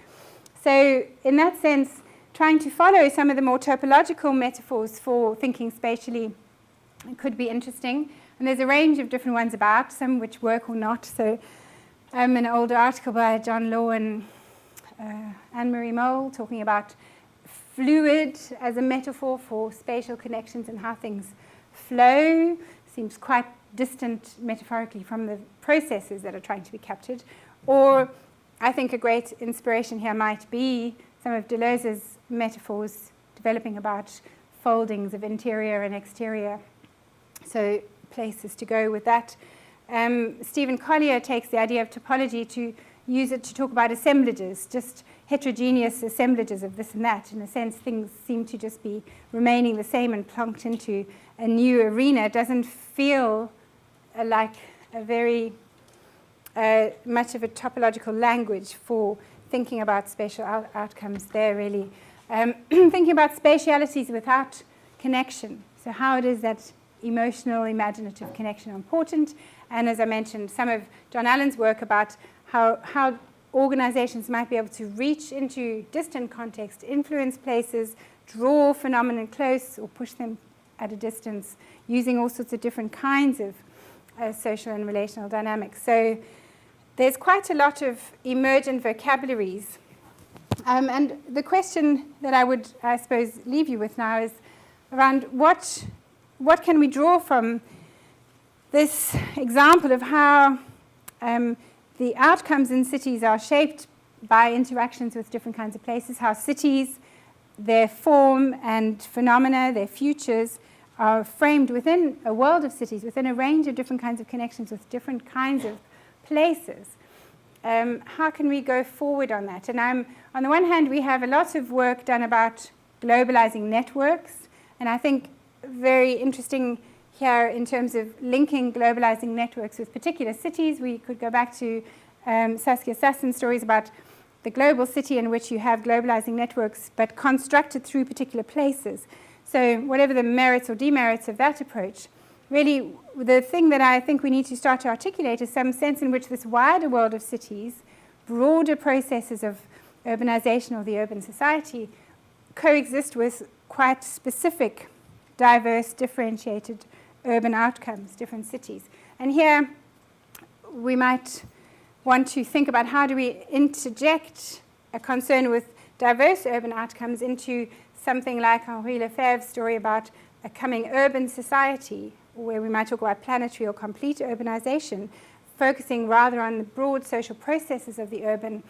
So in that sense, trying to follow some of the more topological metaphors for thinking spatially could be interesting. And there's a range of different ones about, some which work or not. So an older article by John Law and Anne-Marie Mole talking about fluid as a metaphor for spatial connections and how things flow. Seems quite distant metaphorically from the processes that are trying to be captured. Or I think a great inspiration here might be some of Deleuze's metaphors developing about foldings of interior and exterior. So places to go with that. Stephen Collier takes the idea of topology to use it to talk about assemblages, just heterogeneous assemblages of this and that. In a sense, things seem to just be remaining the same and plonked into a new arena. It doesn't feel like a very much of a topological language for thinking about spatial outcomes there, really. Thinking about spatialities without connection. So how it is that emotional, imaginative connection are important. And as I mentioned, some of John Allen's work about how organizations might be able to reach into distant context, influence places, draw phenomena close or push them at a distance, using all sorts of different kinds of social and relational dynamics. So there's quite a lot of emergent vocabularies. And the question that I would, I suppose, leave you with now is around what can we draw from this example of how the outcomes in cities are shaped by interactions with different kinds of places, how cities, their form and phenomena, their futures, are framed within a world of cities, within a range of different kinds of connections with different kinds of places. How can we go forward on that? And on the one hand, we have a lot of work done about globalizing networks, and I think very interesting here in terms of linking globalizing networks with particular cities. We could go back to Saskia Sassen's stories about the global city in which you have globalizing networks, but constructed through particular places. So whatever the merits or demerits of that approach, really the thing that I think we need to start to articulate is some sense in which this wider world of cities, broader processes of urbanization or the urban society coexist with quite specific, diverse, differentiated urban outcomes, different cities. And here we might want to think about how do we interject a concern with diverse urban outcomes into something like Henri Lefebvre's story about a coming urban society, where we might talk about planetary or complete urbanization, focusing rather on the broad social processes of the urban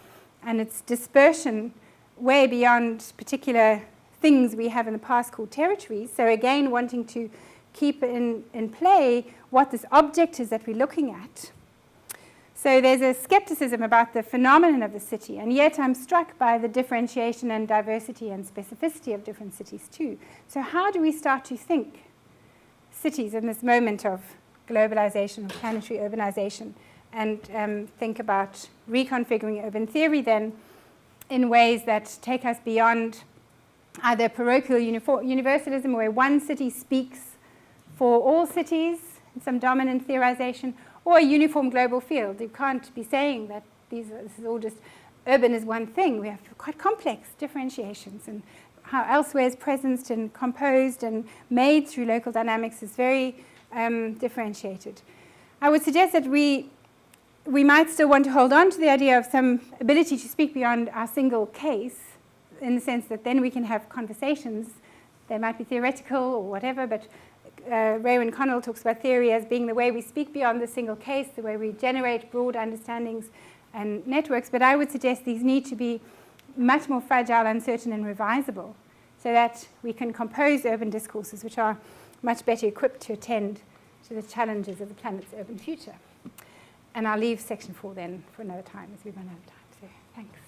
and its dispersion way beyond particular things we have in the past called territories. So again, wanting to keep in play what this object is that we're looking at. So there's a skepticism about the phenomenon of the city, and yet I'm struck by the differentiation and diversity and specificity of different cities too. So how do we start to think cities in this moment of globalization, or planetary urbanization, and think about reconfiguring urban theory then in ways that take us beyond either parochial universalism, where one city speaks for all cities in some dominant theorization, or a uniform global field. You can't be saying that this is all just urban is one thing. We have quite complex differentiations, and how elsewhere is presenced and composed and made through local dynamics is very differentiated. I would suggest that we might still want to hold on to the idea of some ability to speak beyond our single case, in the sense that then we can have conversations. They might be theoretical or whatever, but Raymond Connell talks about theory as being the way we speak beyond the single case, the way we generate broad understandings and networks. But I would suggest these need to be much more fragile, uncertain, and revisable, so that we can compose urban discourses which are much better equipped to attend to the challenges of the planet's urban future. And I'll leave section 4 then for another time, as we run out of time. So thanks.